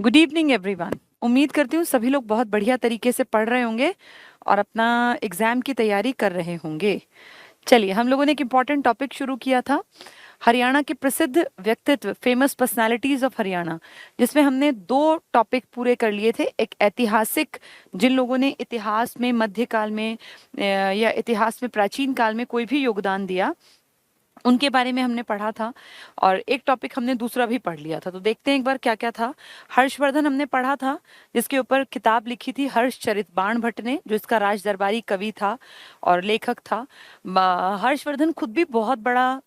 Good evening everyone. उम्मीद करती हूँ सभी लोग बहुत बढ़िया तरीके से पढ़ रहे होंगे और अपना एग्जाम की तैयारी कर रहे होंगे। चलिए, हम लोगों ने एक इम्पॉर्टेंट टॉपिक शुरू किया था, हरियाणा के प्रसिद्ध व्यक्तित्व, फेमस पर्सनालिटीज ऑफ हरियाणा, जिसमें हमने दो टॉपिक पूरे कर लिए थे। एक ऐतिहासिक, जिन लोगों ने इतिहास में मध्यकाल में या इतिहास में प्राचीन काल में कोई भी योगदान दिया, उनके बारे में हमने पढ़ा था। और एक टॉपिक हमने दूसरा भी पढ़ लिया था, तो देखते हैं एक बार क्या क्या था। हर्षवर्धन हमने पढ़ा था, जिसके ऊपर किताब लिखी थी हर्षचरित बाण भट्ट ने, जो इसका राज दरबारी कवि था और लेखक था। हर्षवर्धन खुद भी बहुत बड़ा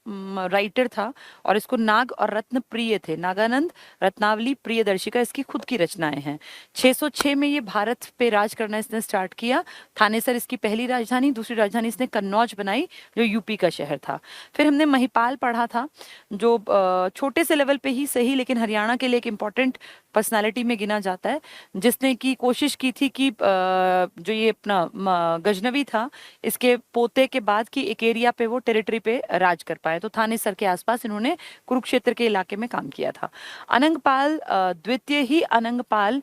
राइटर था और इसको नाग और रत्न प्रिय थे। नागानंद, रत्नावली, प्रियदर्शिका इसकी खुद की रचनाएं हैं। 606 में ये भारत पे राज करना इसने स्टार्ट किया। थानेसर इसकी पहली राजधानी, दूसरी राजधानी इसने कन्नौज बनाई, जो यूपी का शहर था। फिर हमने महिपाल पढ़ा था, जो छोटे से लेवल पे ही सही लेकिन हरियाणा के लिए एक इम्पॉर्टेंट पर्सनालिटी में गिना जाता है, जिसने की कोशिश की थी कि जो ये अपना गजनवी था, इसके पोते के बाद की एक एरिया पे वो टेरिटरी पे राज कर पाए। तो थानेसर के आसपास इन्होंने कुरुक्षेत्र के इलाके में काम किया था। अनंगपाल द्वितीय ही अनंगपाल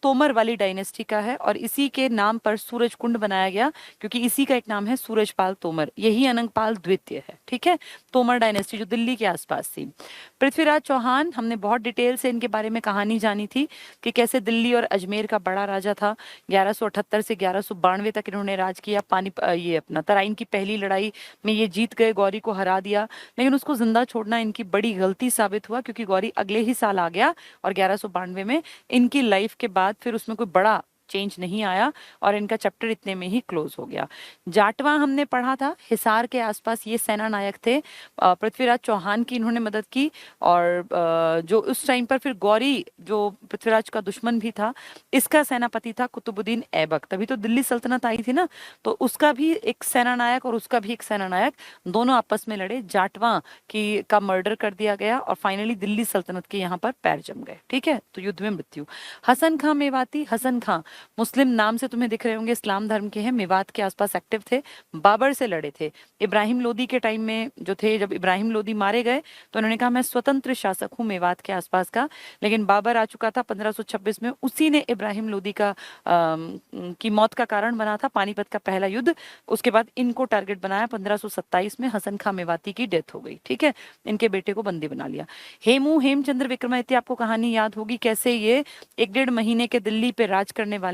तोमर वाली डायनेस्टी का है और इसी के नाम पर सूरज कुंड बनाया गया, क्योंकि इसी का एक नाम है सूरजपाल तोमर। यही अनंगपाल द्वितीय है, ठीक है। तोमर डायनेस्टी जो दिल्ली के आसपास थी। पृथ्वीराज चौहान, हमने बहुत डिटेल से इनके बारे में कहानी जानी थी कि कैसे दिल्ली और अजमेर का बड़ा राजा था। 1178 से 1192 तक इन्होंने राज किया। ये अपना तराइन की पहली लड़ाई में ये जीत गए, गौरी को हरा दिया, लेकिन उसको जिंदा छोड़ना इनकी बड़ी गलती साबित हुआ, क्योंकि गौरी अगले ही साल आ गया और 1192 में इनकी लाइफ के बाद फिर उसमें कोई बड़ा चेंज नहीं आया और इनका चैप्टर इतने में ही क्लोज हो गया। जाटवा हमने पढ़ा था, हिसार के आसपास ये सेना नायक थे। पृथ्वीराज चौहान की इन्होंने मदद की और जो उस टाइम पर फिर गौरी, जो पृथ्वीराज का दुश्मन भी था, इसका सेनापति था कुतुबुद्दीन ऐबक। तभी तो दिल्ली सल्तनत आई थी ना, तो उसका भी एक सेना नायक और उसका भी एक सेना नायक, दोनों आपस में लड़े। जाटवा की का मर्डर कर दिया गया और फाइनली दिल्ली सल्तनत के यहाँ पर पैर जम गए, ठीक है। तो युद्ध में मृत्यु। हसन खां मेवाती, हसन खां मुस्लिम नाम से तुम्हें दिख रहे होंगे, इस्लाम धर्म के हैं, मेवात के आसपास एक्टिव थे, बाबर से लड़े थे। इब्राहिम लोदी के टाइम में जो थे, जब इब्राहिम लोदी मारे गए तो उन्होंने कहा मैं स्वतंत्र शासक हूँ मेवात के आसपास का, लेकिन बाबर आ चुका था 1526 में, उसी ने इब्राहिम लोदी का की मौत का कारण बना था पानीपत का पहला युद्ध। उसके बाद इनको टारगेट बनाया, 1527 में हसन खां मेवाती की डेथ हो गई, ठीक है। इनके बेटे को बंदी बना लिया। हेमचंद्र विक्रमादित्य, आपको कहानी याद होगी, कैसे ये 1 डेढ़ महीने के दिल्ली पे राज करने वाले,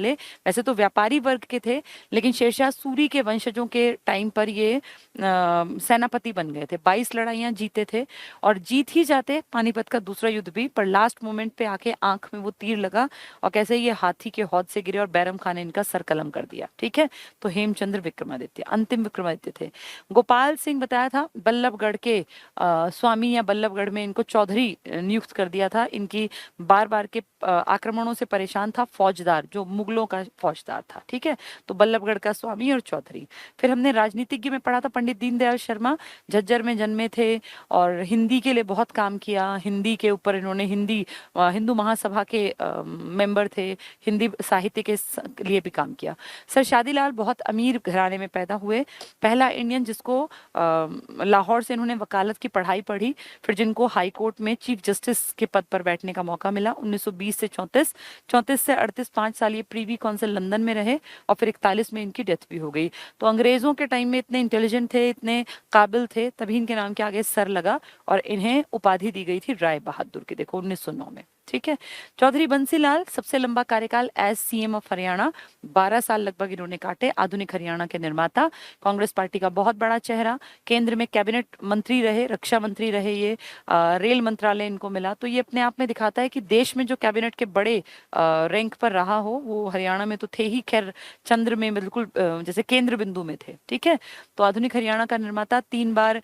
वैसे तो व्यापारी वर्ग के थे, लेकिन शेरशाह सूरी के वंशजों के टाइम पर ये सेनापति बन गए थे। 22 लड़ाइयां जीते थे और जीत ही जाते पानीपत का दूसरा युद्ध भी, पर लास्ट मोमेंट पे आके आंख में वो तीर लगा और कैसे ये हाथी के हौद से गिरे और बैरम खान ने इनका सर कलम कर दिया, ठीक है। तो हेमचंद्र विक्रमादित्य अंतिम विक्रमादित्य थे। गोपाल सिंह बताया था, बल्लभगढ़ के स्वामी, या बल्लभगढ़ में इनको चौधरी नियुक्त कर दिया था। इनकी बार बार के आक्रमणों से परेशान था फौजदार, जो मुगलों का फौजदार था, ठीक है। तो बल्लभगढ़ का स्वामी और चौधरी। फिर हमने राजनीतिज्ञ में पढ़ा था, पंडित दीनदयाल शर्मा, झज्जर में जन्मे थे और हिंदी के लिए बहुत काम किया। हिंदी के ऊपर इन्होंने हिंदू महासभा के मेंबर थे, हिंदी साहित्य के लिए भी काम किया। सर शादीलाल बहुत अमीर घराने में पैदा हुए, पहला इंडियन जिसको लाहौर से इन्होंने वकालत की पढ़ाई पढ़ी, फिर जिनको हाई कोर्ट में चीफ जस्टिस के पद पर बैठने का मौका मिला 1920 से 34, 34 से 38 5 साल ये प्रीवी काउंसिल लंदन में रहे और फिर 41 में इनकी डेथ भी हो गई। तो अंग्रेजों के टाइम में इतने इंटेलिजेंट थे, इतने काबिल थे, तभी इनके नाम के आगे सर लगा और इन्हें उपाधि दी गई थी राय बहादुर की, देखो 1909 में, ठीक है। चौधरी बंसीलाल, सबसे लंबा कार्यकाल एज सीएम ऑफ हरियाणा, 12 साल लगभग इन्होंने काटे। आधुनिक हरियाणा के निर्माता, कांग्रेस पार्टी का बहुत बड़ा चेहरा, केंद्र में कैबिनेट मंत्री रहे, रक्षा मंत्री रहे, ये रेल मंत्रालय इनको मिला। तो ये अपने आप में दिखाता है कि देश में जो कैबिनेट के बड़े रैंक पर रहा हो वो हरियाणा में तो थे ही, खैर चंद्र में बिल्कुल जैसे केंद्र बिंदु में थे, ठीक है। तो आधुनिक हरियाणा का निर्माता, 3 बार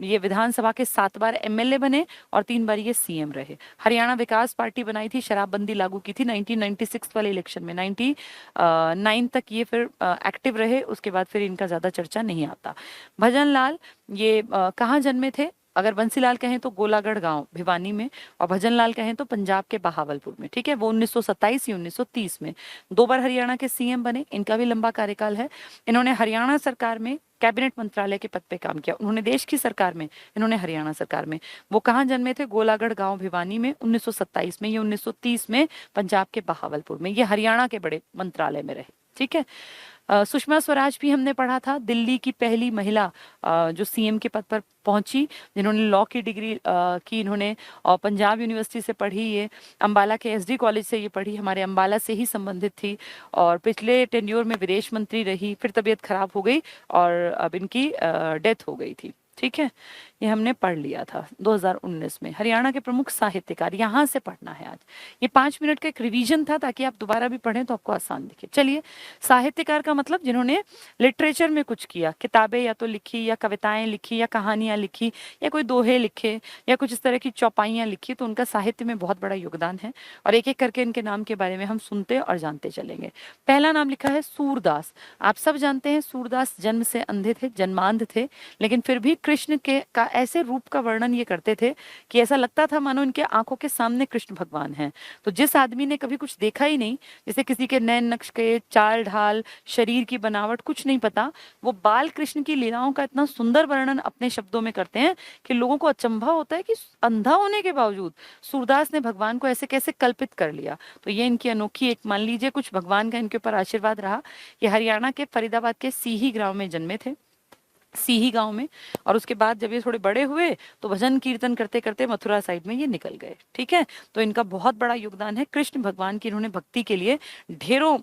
ये विधानसभा के 7 बार एमएलए बने और 3 बार ये सीएम रहे। हरियाणा विकास पार्टी बनाई थी, शराबबंदी लागू की थी 1996 वाले इलेक्शन में, 99 तक ये फिर एक्टिव रहे, उसके बाद फिर इनका ज्यादा चर्चा नहीं आता। भजन लाल, ये कहाँ जन्मे थे? अगर बंसीलाल कहें तो गोलागढ़ गांव भिवानी में, और भजनलाल कहें तो पंजाब के बहावलपुर में। ठीक है, वो 1927 या 1930 में 2 बार हरियाणा के सीएम बने। इनका भी लंबा कार्यकाल है। इन्होंने हरियाणा सरकार में कैबिनेट मंत्रालय के पद पे काम किया। उन्होंने देश की सरकार में, इन्होंने हरियाणा सरकार में। वो कहाँ जन्मे थे? गोलागढ़ गांव भिवानी में 1927 में या 1930 में पंजाब के बहावलपुर में। ये हरियाणा के बड़े मंत्रालय में रहे। ठीक है। सुषमा स्वराज भी हमने पढ़ा था, दिल्ली की पहली महिला जो सीएम के पद पर पहुंची, जिन्होंने लॉ की डिग्री की इन्होंने, और पंजाब यूनिवर्सिटी से पढ़ी। ये अंबाला के एसडी कॉलेज से ये पढ़ी, हमारे अंबाला से ही संबंधित थी, और पिछले टेन्योर में विदेश मंत्री रही। फिर तबीयत खराब हो गई और अब इनकी डेथ हो गई थी। ठीक है, ये हमने पढ़ लिया था 2019 में। हरियाणा के प्रमुख साहित्यकार, यहाँ से पढ़ना है आज। ये 5 मिनट का एक रिवीजन था ताकि आप दोबारा भी पढ़ें तो आपको आसान दिखे। चलिए, साहित्यकार का मतलब जिन्होंने लिटरेचर में कुछ किया, किताबें या तो लिखी, या कविताएं लिखी, या कहानियां लिखी, या कोई दोहे लिखे, या कुछ इस तरह की चौपाइयां लिखी, तो उनका साहित्य में बहुत बड़ा योगदान है। और एक एक करके इनके नाम के बारे में हम सुनते और जानते चलेंगे। पहला नाम लिखा है सूरदास। आप सब जानते हैं सूरदास जन्म से अंधे थे, जन्मांध थे, लेकिन फिर भी कृष्ण के का ऐसे रूप का वर्णन ये करते थे कि ऐसा लगता था मानो इनके आंखों के सामने कृष्ण भगवान हैं। तो जिस आदमी ने कभी कुछ देखा ही नहीं, जैसे किसी के नैन नक्श के, चाल ढाल, शरीर की बनावट कुछ नहीं पता, वो बाल कृष्ण की लीलाओं का इतना सुंदर वर्णन अपने शब्दों में करते हैं कि लोगों को अचंभा होता है कि अंधा होने के बावजूद सूरदास ने भगवान को ऐसे कैसे कल्पित कर लिया। तो ये इनकी अनोखी, एक मान लीजिए कुछ भगवान का इनके ऊपर आशीर्वाद रहा। ये हरियाणा के फरीदाबाद के सीही गांव में जन्मे थे, सीही गांव में। और उसके बाद जब ये थोड़े बड़े हुए तो भजन कीर्तन करते करते मथुरा साइड में ये निकल गए। ठीक है, तो इनका बहुत बड़ा योगदान है। कृष्ण भगवान की इन्होंने भक्ति के लिए ढेरों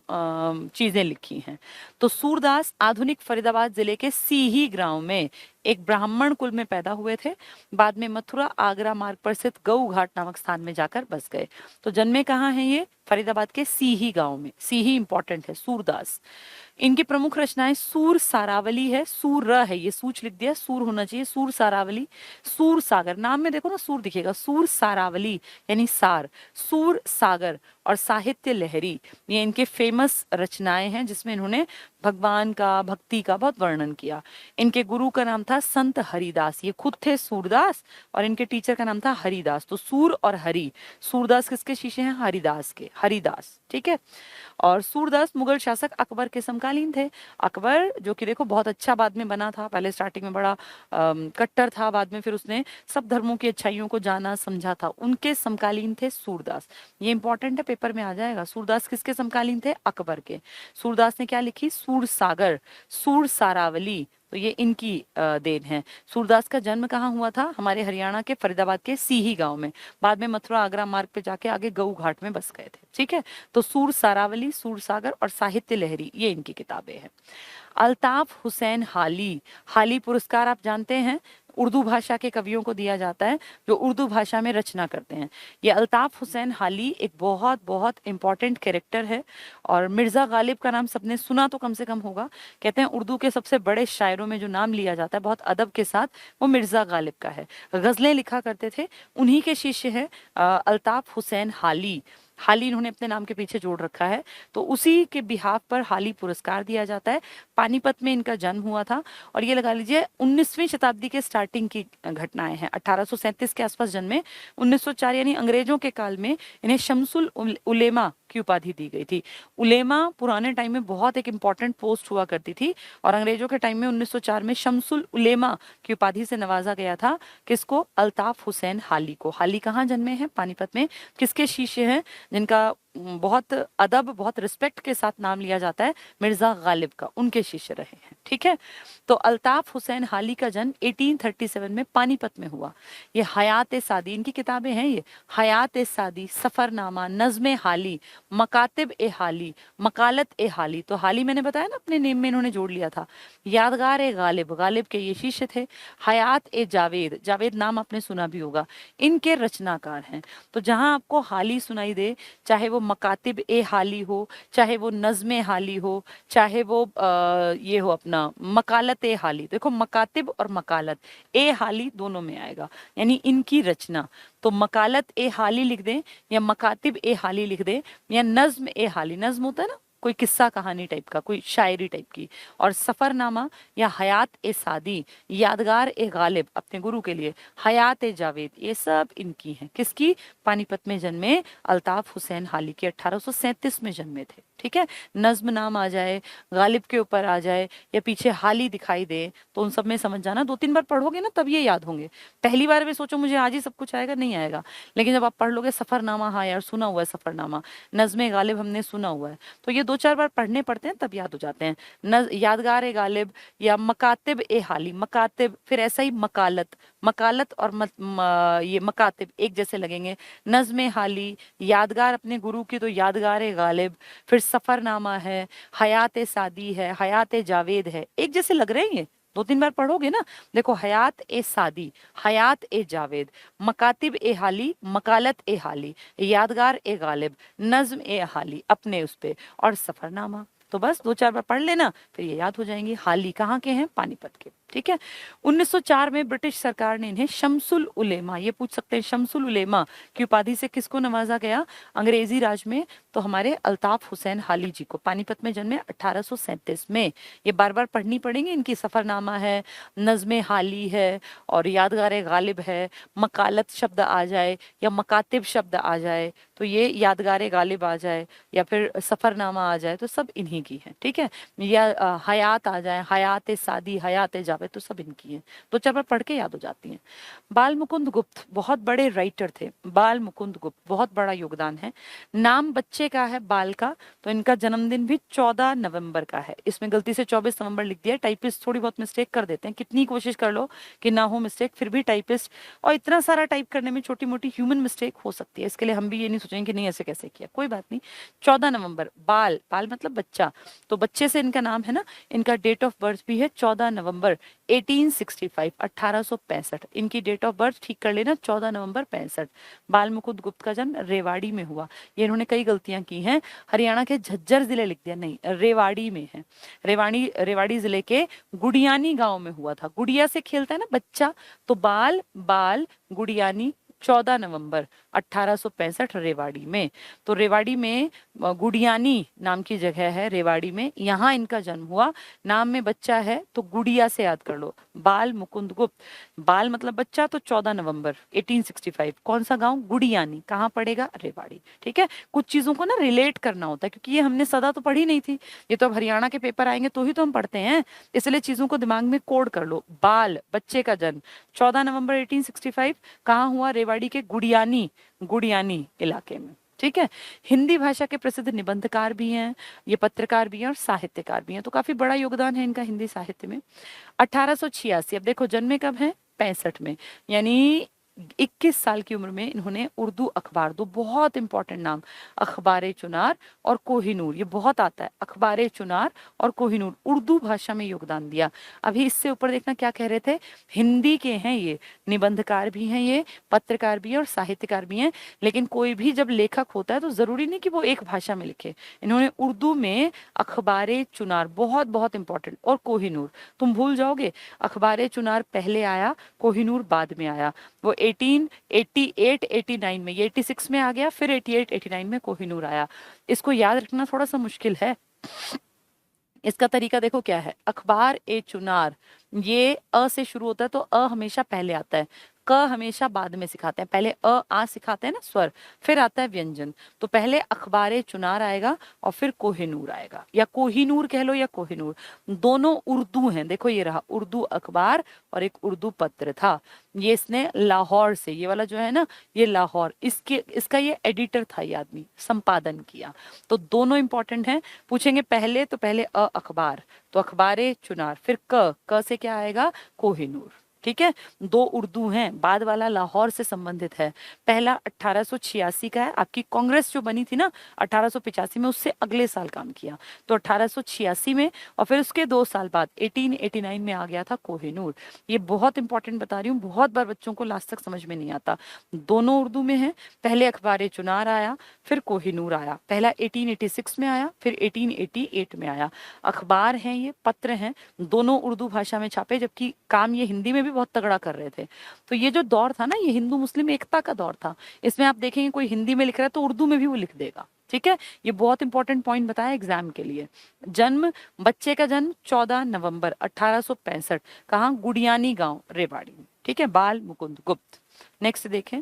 चीजें लिखी हैं। तो सूरदास आधुनिक फरीदाबाद जिले के सीही गांव में एक ब्राह्मण कुल में पैदा हुए थे। बाद में मथुरा आगरा मार्ग पर स्थित गऊ घाट नामक स्थान में जाकर बस गए। तो जन्मे कहाँ हैं ये? फरीदाबाद के सीही गांव में। सीही इंपॉर्टेंट है। सूरदास, इनकी प्रमुख रचनाएं सूर सारावली है, सूर र है, ये सूच लिख दिया, सूर होना चाहिए, सूर सारावली, सूर सागर, नाम में देखो ना सूर दिखेगा, सूर सारावली यानी सार, सूर सागर और साहित्य लहरी, ये इनके फेमस रचनाएं हैं जिसमें इन्होंने भगवान का, भक्ति का बहुत वर्णन किया। इनके गुरु का नाम था संत हरिदास। ये खुद थे सूरदास और इनके टीचर का नाम था हरिदास। तो सूर और हरि, सूरदास किसके शिष्य हैं? हरिदास के, हरिदास। ठीक है। और सूरदास मुगल शासक अकबर के समकालीन थे। अकबर जो कि देखो बहुत अच्छा बाद में बना था, पहले स्टार्टिंग में बड़ा कट्टर था, बाद में फिर उसने सब धर्मों की अच्छाइयों को जाना समझा था। उनके समकालीन थे सूरदास। ये इंपॉर्टेंट है, पेपर में आ जाएगा। सूरदास किसके समकालीन थे? अकबर के। सूरदास ने क्या लिखी? सूर सागर, सूर सारावली, तो ये इनकी देन है। सूरदास का जन्म कहाँ हुआ था? हमारे हरियाणा के फरीदाबाद के सीही गांव में। बाद में मथुरा आगरा मार्ग पे जाके आगे गऊ घाट में बस गए थे। ठीक है, तो सूर सारावली, सूर सागर और साहित्य लहरी, ये इनकी किताबें हैं। अल्ताफ हुसैन हाली, हाली पुरस्कार आप जानते हैं, उर्दू भाषा के कवियों को दिया जाता है जो उर्दू भाषा में रचना करते हैं। ये अल्ताफ हुसैन हाली एक बहुत बहुत इंपॉर्टेंट कैरेक्टर है। और मिर्ज़ा गालिब का नाम सबने सुना तो कम से कम होगा। कहते हैं उर्दू के सबसे बड़े शायरों में जो नाम लिया जाता है बहुत अदब के साथ, वो मिर्ज़ा गालिब का है। गज़लें लिखा करते थे, उन्हीं के शिष्य हैं अल्ताफ हुसैन हाली। हाली इन्होंने अपने नाम के पीछे जोड़ रखा है, तो उसी के बिहाफ पर हाली पुरस्कार दिया जाता है। पानीपत में इनका जन्म हुआ था और ये लगा लीजिए 19वीं शताब्दी के स्टार्टिंग की घटनाएं हैं। 1837 के आसपास जन्मे। 1904 यानी अंग्रेजों के काल में इन्हें शमसुल उलेमा की उपाधि दी गई थी। उलेमा पुराने टाइम में बहुत एक इंपॉर्टेंट पोस्ट हुआ करती थी और अंग्रेजों के टाइम में 1904 में शमसुल उलेमा की उपाधि से नवाजा गया था। किसको? अल्ताफ हुसैन हाली को। हाली कहाँ जन्मे हैं? पानीपत में। किसके शिष्य हैं जिनका बहुत अदब, बहुत रिस्पेक्ट के साथ नाम लिया जाता है? मिर्जा गालिब का, उनके शिष्य रहे हैं। ठीक है, तो अल्ताफ हुसैन हाली का जन्म 1837 में पानीपत में हुआ। ये हयात ए सादी, इनकी किताबें हैं ये, हयात ए सादी, सफरनामा, नज़्म हाली, मकातिब ए हाली, मकालत ए हाली। तो हाली मैंने बताया ना अपने नेम में इन्होंने जोड़ लिया था। यादगार ए गालिब, गालिब के ये शिष्य थे। हयात ए जावेद, जावेद नाम आपने सुना भी होगा, इनके रचनाकार हैं। तो जहां आपको हाली सुनाई दे, चाहे वो मकातिब ए हाली हो, चाहे वो नज़्म हाली हो, चाहे वो ये हो अपना मकालत ए हाली, देखो मकातिब और मकालत ए हाली दोनों में आएगा, यानी इनकी रचना। तो मकालत ए हाली लिख दें या मकातिब ए हाली लिख दें या नज़्म ए हाली, नज़्म होता है ना कोई किस्सा कहानी टाइप का, कोई शायरी टाइप की। और सफरनामा या हयात ए सादी, यादगार ए गालिब अपने गुरु के लिए, हयात ए जावेद, ये सब इनकी हैं। किसकी? पानीपत में जन्मे अल्ताफ हुसैन हाली के, 1837 में जन्मे थे। ठीक है, नज्म नाम आ जाए, गालिब के ऊपर आ जाए, या पीछे हाली दिखाई दे, तो उन सब में समझ जाना। 2-3 बार पढ़ोगे ना तब ये याद होंगे। पहली बार में सोचो मुझे आज ही सब कुछ आएगा, नहीं आएगा। लेकिन जब आप पढ़ लोगे सफरनामा, हाँ यार सुना हुआ है सफरनामा, नज्म गालिब हमने सुना हुआ है, तो ये 2-4 बार पढ़ने पड़ते हैं तब याद हो जाते हैं। यादगार ए गालिब या मकातिब ए हाली, मकातिब, फिर ऐसा ही मकालत, मकालत और ये मकातिब एक जैसे लगेंगे। नज्म हाली, यादगार अपने गुरु की तो यादगार ए गालिब, फिर सफरनामा है, हयात ए सादी है, हयात ए जावेद है, एक जैसे लग रहे हैं ये। 2-3 बार पढ़ोगे ना, देखो हयात ए सादी, हयात ए जावेद, मकातिब ए हाली, मकालत ए हाली, यादगार ए गालिब, नज्म ए हाली अपने उस पे, और सफरनामा। तो बस 2-4 बार पढ़ लेना, फिर ये याद हो जाएंगे। हाली कहाँ के हैं? पानीपत के। ठीक है, 1904 में ब्रिटिश सरकार ने इन्हें शम्सुल उलेमा, ये पूछ सकते हैं शम्सुल उलेमा की उपाधि से किसको नवाजा गया अंग्रेजी राज में? तो हमारे अल्ताफ हुसैन हाली जी को। पानीपत में जन्मे 1837 में। ये बार बार पढ़नी पड़ेंगी इनकी, सफरनामा है, नज़्मे हाली है, और यादगार गालिब है। मकालत शब्द आ जाए या मकातिब शब्द आ जाए तो ये यादगार गालिब आ जाए, या फिर सफरनामा आ जाए, तो सब इन्हीं की है। ठीक है, या हयात आ जाए, हयात सादी, हयात जावे, तो सब इनकी हैं। 2-4 बार पढ़ के याद हो जाती हैं। बाल मुकुंद गुप्त बहुत बड़े राइटर थे। बाल मुकुंद गुप्त, बहुत बड़ा योगदान है। नाम बच्चे का है बाल का, तो इनका जन्मदिन भी 14 नवंबर का है। इसमें गलती से 24 नवंबर लिख दिया, टाइपिस्ट थोड़ी बहुत मिस्टेक कर देते हैं, कितनी कोशिश कर लो कि ना हो मिस्टेक, फिर भी टाइपिस्ट, और इतना सारा टाइप करने में छोटी मोटी ह्यूमन मिस्टेक हो सकती है, इसके लिए हम भी ये नहीं सोचेंगे कि नहीं ऐसे कैसे किया, कोई बात नहीं। 14 नवंबर, बाल, बाल मतलब बच्चा, तो बच्चे से इनका नाम है ना। इनका डेट ऑफ बर्थ भी है 14 नवंबर 1865, 1865। इनकी डेट ऑफ बर्थ ठीक कर लेना, 14 नवंबर 65। बाल मुकुंद गुप्त का जन्म रेवाड़ी में हुआ। ये इन्होंने कई गलतियां की हैं, हरियाणा के झज्जर जिले लिख दिया, नहीं रेवाड़ी में है। रेवाड़ी जिले के गुड़ियानी गांव में हुआ था। गुड़िया से खेलता है ना बच्चा, तो बाल, बाल, गुड़ियानी, 14 नवंबर 1865 रेवाड़ी में। तो रेवाड़ी में गुड़ियानी नाम की जगह है रेवाड़ी में, यहाँ इनका जन्म हुआ। नाम में बच्चा है तो गुड़िया से याद कर लो, बाल मुकुंद गुप्त। बाल मतलब बच्चा, तो 14 नवंबर 1865। कौन सा गांव? गुड़ियानी। कहाँ पड़ेगा? रेवाड़ी। ठीक है, कुछ चीजों को ना रिलेट करना होता है, क्योंकि ये हमने सदा तो पढ़ी नहीं थी, ये तो अब हरियाणा के पेपर आएंगे तो ही तो हम पढ़ते हैं, इसलिए चीजों को दिमाग में कोड कर लो। बाल, बच्चे का जन्म 14 नवंबर 1865, कहाँ हुआ? रेवाड़ी के गुड़ियानी इलाके में। ठीक है, हिंदी भाषा के प्रसिद्ध निबंधकार भी हैं, ये पत्रकार भी हैं और साहित्यकार भी हैं, तो काफी बड़ा योगदान है इनका हिंदी साहित्य में। 1886, अब देखो जन्मे कब हैं? 65 में, यानी 21 साल की उम्र में इन्होंने उर्दू अखबार, दो बहुत इंपॉर्टेंट नाम, अखबार चुनार और कोहिनूर, ये बहुत आता है, अखबार चुनार और कोहिनूर, उर्दू भाषा में योगदान दिया। अभी इससे ऊपर देखना क्या कह रहे थे, हिंदी के हैं ये, निबंधकार भी हैं ये, पत्रकार भी हैं और साहित्यकार भी हैं। लेकिन कोई भी जब लेखक होता है तो जरूरी नहीं कि वो एक भाषा में लिखे। इन्होंने उर्दू में अखबार चुनार, बहुत बहुत इंपॉर्टेंट, और कोहिनूर, तुम भूल जाओगे, अखबार चुनार पहले आया, कोहिनूर बाद में आया। वो 1888-89 में, ये 86 में आ गया, फिर 88-89 में कोहिनूर आया। इसको याद रखना थोड़ा सा मुश्किल है। इसका तरीका देखो क्या है, अखबार ए चुनार, ये अ से शुरू होता है तो अ हमेशा पहले आता है, क हमेशा बाद में सिखाते हैं, पहले अ आ सिखाते हैं ना स्वर, फिर आता है व्यंजन। तो पहले अखबार चुनार आएगा और फिर कोहिनूर आएगा, या कोहिनूर कह लो या कोहिनूर, दोनों उर्दू हैं। देखो ये रहा उर्दू अखबार और एक उर्दू पत्र था। ये इसने लाहौर से, ये वाला जो है ना, ये लाहौर, इसका ये एडिटर था, ये आदमी संपादन किया। तो दोनों इंपॉर्टेंट हैं। पूछेंगे पहले तो पहले अखबार, तो अखबार चुनार, फिर क से क्या आएगा? कोहिनूर। ठीक है, दो उर्दू हैं, बाद वाला लाहौर से संबंधित है। पहला 1886 का है, आपकी कांग्रेस जो बनी थी ना 1885 में, उससे अगले साल काम किया, तो 1886 में, और फिर उसके 2 साल बाद 1889 में आ गया था कोहिनूर। ये बहुत इंपॉर्टेंट बता रही हूँ, बहुत बार बच्चों को लास्ट तक समझ में नहीं आता। दोनों उर्दू में है, पहले अखबार चुनार आया, फिर कोहिनूर आया, पहला 1886 में आया, फिर 1888 में आया। अखबार हैं ये, पत्र हैं, दोनों उर्दू भाषा में छापे, जबकि काम ये हिंदी में भी बहुत तगड़ा कर रहे थे। तो ये जो दौर था ना, ये हिंदू मुस्लिम एकता का दौर था। इसमें आप देखेंगे कोई हिंदी में लिख रहा है तो उर्दू में भी वो लिख देगा, ठीक है, ये बहुत इंपॉर्टेंट पॉइंट बताया एग्जाम के लिए। जन्म, बच्चे का जन्म 14 नवंबर 1865, कहाँ, गुडियानी गांव, रेवाड़ी में। ठीक है, बाल मुकुंद गुप्त। नेक्स्ट देखें,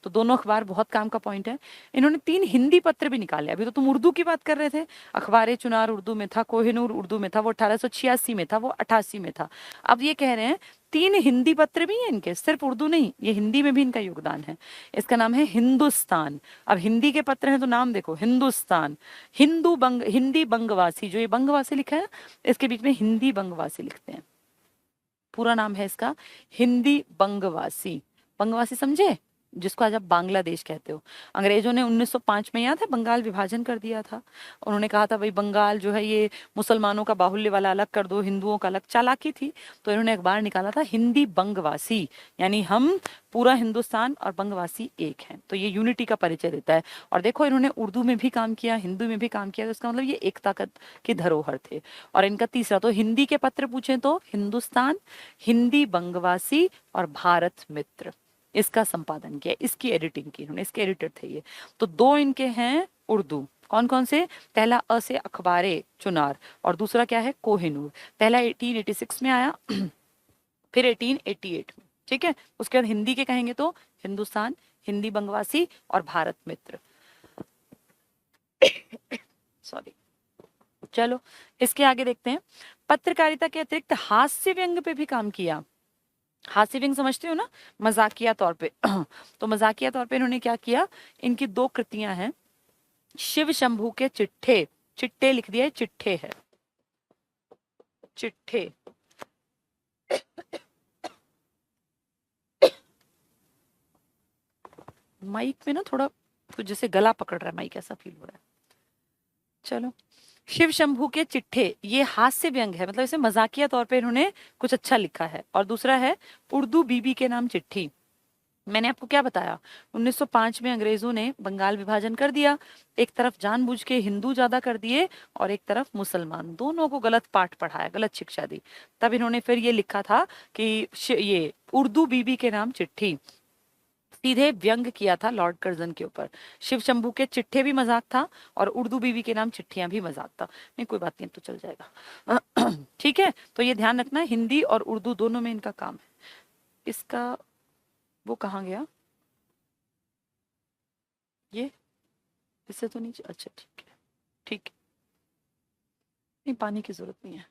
तो दोनों अखबार बहुत काम का पॉइंट है। इन्होंने 3 हिंदी पत्र भी निकाले। अभी तो तुम उर्दू की बात कर रहे थे, अखबार चुनार उर्दू में था, कोहिनूर उर्दू में था, वो 1886 में था, वो 88 में था। अब ये कह रहे हैं 3 हिंदी पत्र भी हैं इनके, सिर्फ उर्दू नहीं, ये हिंदी में भी इनका योगदान है। इसका नाम है हिंदुस्तान। अब हिंदी के पत्र हैं तो नाम देखो, हिंदुस्तान, हिंदी बंगवासी, जो ये बंगवासी लिखा है इसके बीच में हिंदी बंगवासी लिखते हैं। पूरा नाम है इसका हिंदी बंगवासी। बंगवासी समझे, जिसको आज आप बांग्लादेश कहते हो। अंग्रेजों ने 1905 में, याद है, बंगाल विभाजन कर दिया था। उन्होंने कहा था भाई बंगाल जो है ये मुसलमानों का बाहुल्य वाला अलग कर दो, हिंदुओं का अलग। चालाकी थी, तो इन्होंने अखबार निकाला था हिंदी बंगवासी, यानी हम पूरा हिंदुस्तान और बंगवासी एक हैं। तो ये यूनिटी का परिचय देता है। और देखो इन्होंने उर्दू में भी काम किया, हिंदी में भी काम किया, तो इसका मतलब ये एकता की धरोहर थे। और इनका तीसरा, तो हिंदी के पत्र पूछे तो हिंदुस्तान, हिंदी बंगवासी और भारत मित्र, इसका संपादन किया, इसकी एडिटिंग की इन्होंने, इसके एडिटर थे ये। तो 2 इनके हैं उर्दू। कौन कौन से, पहला अ से अखबारे चुनार, और दूसरा क्या है, कोहिनूर। पहला 1886 में आया, फिर 1888 में। ठीक है, उसके बाद हिंदी के कहेंगे तो हिंदुस्तान, हिंदी बंगवासी और भारत मित्र। सॉरी। चलो इसके आगे देखते हैं। पत्रकारिता के अतिरिक्त हास्य व्यंग पे भी काम किया। हास्य व्यंग समझते हो ना, मजाकिया तौर पे। तो मजाकिया तौर पे इन्होंने क्या किया, इनकी 2 कृतियां हैं, शिव शंभू के चिट्ठे, चिट्टे लिख दिया है, चिट्ठे है, चिट्ठे। माइक में ना थोड़ा तो जैसे गला पकड़ रहा है माइक, ऐसा फील हो रहा है। चलो, शिव शंभू के चिट्ठे, ये हास्य व्यंग है, मतलब इसे मजाकिया तौर पे इन्होंने कुछ अच्छा लिखा है। और दूसरा है उर्दू बीबी के नाम चिट्ठी। मैंने आपको क्या बताया, 1905 में अंग्रेजों ने बंगाल विभाजन कर दिया, एक तरफ जानबूझ के हिंदू ज्यादा कर दिए और एक तरफ मुसलमान, दोनों को गलत पाठ पढ़ाया, गलत शिक्षा दी। तब इन्होंने फिर ये लिखा था कि ये उर्दू बीबी के नाम चिट्ठी, सीधे व्यंग किया था लॉर्ड कर्जन के ऊपर। शिव शंभू के चिट्ठे भी मजाक था और उर्दू बीवी के नाम चिट्ठियां भी मजाक था। नहीं कोई बात नहीं, तो चल जाएगा। ठीक है, तो ये ध्यान रखना, हिंदी और उर्दू दोनों में इनका काम है। इसका वो कहाँ गया, ये इससे तो नीचे, अच्छा ठीक है, ठीक है, नहीं पानी की जरूरत नहीं है।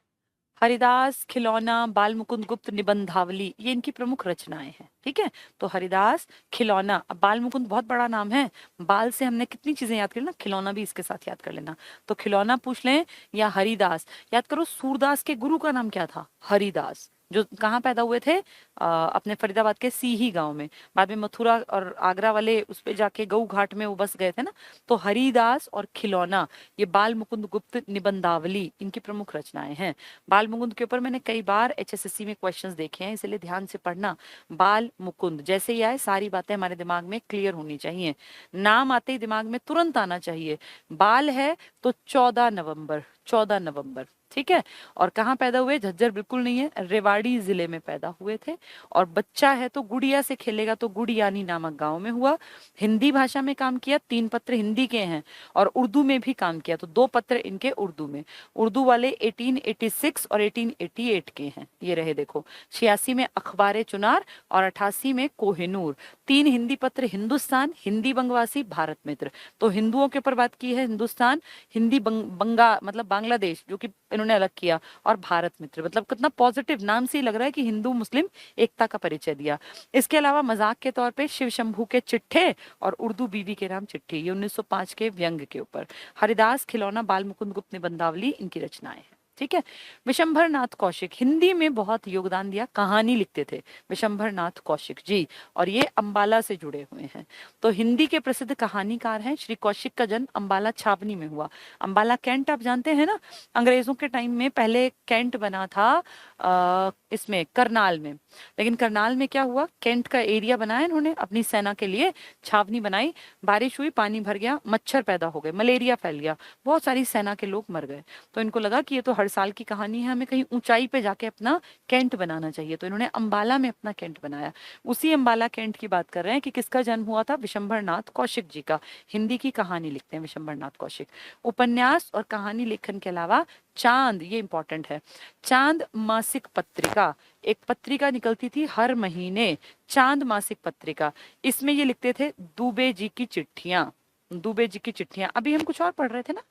हरिदास, खिलौना, बाल मुकुंद गुप्त, निबंधावली, ये इनकी प्रमुख रचनाएं हैं। ठीक है, तो हरिदास, खिलौना, अब बाल मुकुंद बहुत बड़ा नाम है, बाल से हमने कितनी चीजें याद कर ना, खिलौना भी इसके साथ याद कर लेना। तो खिलौना पूछ लें या हरिदास याद करो। सूरदास के गुरु का नाम क्या था, हरिदास, जो कहाँ पैदा हुए थे, अपने फरीदाबाद के सीही गांव में। बाद में मथुरा और आगरा वाले उस पे जाके गऊ घाट में वो बस गए थे ना। तो हरिदास और खिलौना, ये बाल मुकुंद गुप्त, निबंधावली, इनकी प्रमुख रचनाएं हैं। बाल मुकुंद के ऊपर मैंने कई बार एचएसएससी में क्वेश्चंस देखे हैं, इसलिए ध्यान से पढ़ना। बाल मुकुंद जैसे ही आए सारी बातें हमारे दिमाग में क्लियर होनी चाहिए, नाम आते ही दिमाग में तुरंत आना चाहिए। बाल है तो 14 नवंबर, 14 नवंबर। ठीक है, और कहाँ पैदा हुए, झज्जर बिल्कुल नहीं है, रेवाड़ी जिले में पैदा हुए थे। और बच्चा है तो गुड़िया से खेलेगा, तो गुड़ियानी नामक गांव में हुआ। हिंदी भाषा में काम किया, 3 पत्र हिंदी के हैं, और उर्दू में भी काम किया, तो 2 पत्र इनके उर्दू में। उर्दू वाले 1886 और 1888 के हैं, ये रहे देखो। 86 में अखबार चुनार और 88 में कोहिनूर। 3 हिंदी पत्र, हिंदुस्तान, हिंदी बंगवासी, भारत मित्र। तो हिंदुओं के ऊपर बात की है हिंदुस्तान, हिंदी बंगा मतलब बांग्लादेश जो कि इन्होंने अलग किया, और भारत मित्र, मतलब कितना पॉजिटिव, नाम से ही लग रहा है कि हिंदू मुस्लिम एकता का परिचय दिया। इसके अलावा मजाक के तौर पे शिव शंभू के चिट्ठे और उर्दू बीवी के नाम चिट्ठी, ये 1905 के व्यंग के ऊपर। हरिदास, खिलौना, बाल मुकुंद गुप्त, निबंधावली इनकी रचनाएं हैं। ठीक है, विशंभर नाथ कौशिक हिंदी में बहुत योगदान दिया, कहानी लिखते थे विशंभर नाथ कौशिक जी, और ये अंबाला से जुड़े हुए हैं। तो हिंदी के प्रसिद्ध कहानीकार हैं। श्री कौशिक का जन्म अंबाला छावनी में हुआ। अंबाला कैंट आप जानते हैं ना, अंग्रेजों के टाइम में पहले कैंट बना था इसमें करनाल में, लेकिन करनाल में क्या हुआ, कैंट का एरिया बनाया इन्होंने अपनी सेना के लिए, छावनी बनाई, बारिश हुई, पानी भर गया, मच्छर पैदा हो गए, मलेरिया फैल गया, बहुत सारी सेना के लोग मर गए। तो इनको लगा कि ये तो हर हर साल की कहानी है, हमें कहीं ऊंचाई पे जाके अपना कैंट बनाना चाहिए। तो इन्होंने अंबाला में अपना कैंट बनाया। उसी अंबाला कैंट की बात कर रहे हैं कि किसका जन्म हुआ था, विशंभर नाथ कौशिक जी का। हिंदी की कहानी लिखते हैं विशंभर नाथ कौशिक। उपन्यास और कहानी लेखन के अलावा चांद, ये इंपॉर्टेंट है, चांद मासिक पत्रिका, एक पत्रिका निकलती थी हर महीने, चांद मासिक पत्रिका, इसमें ये लिखते थे दुबे जी की चिट्ठियां। दुबे जी की चिट्ठियां, अभी हम कुछ और पढ़ रहे थे ना,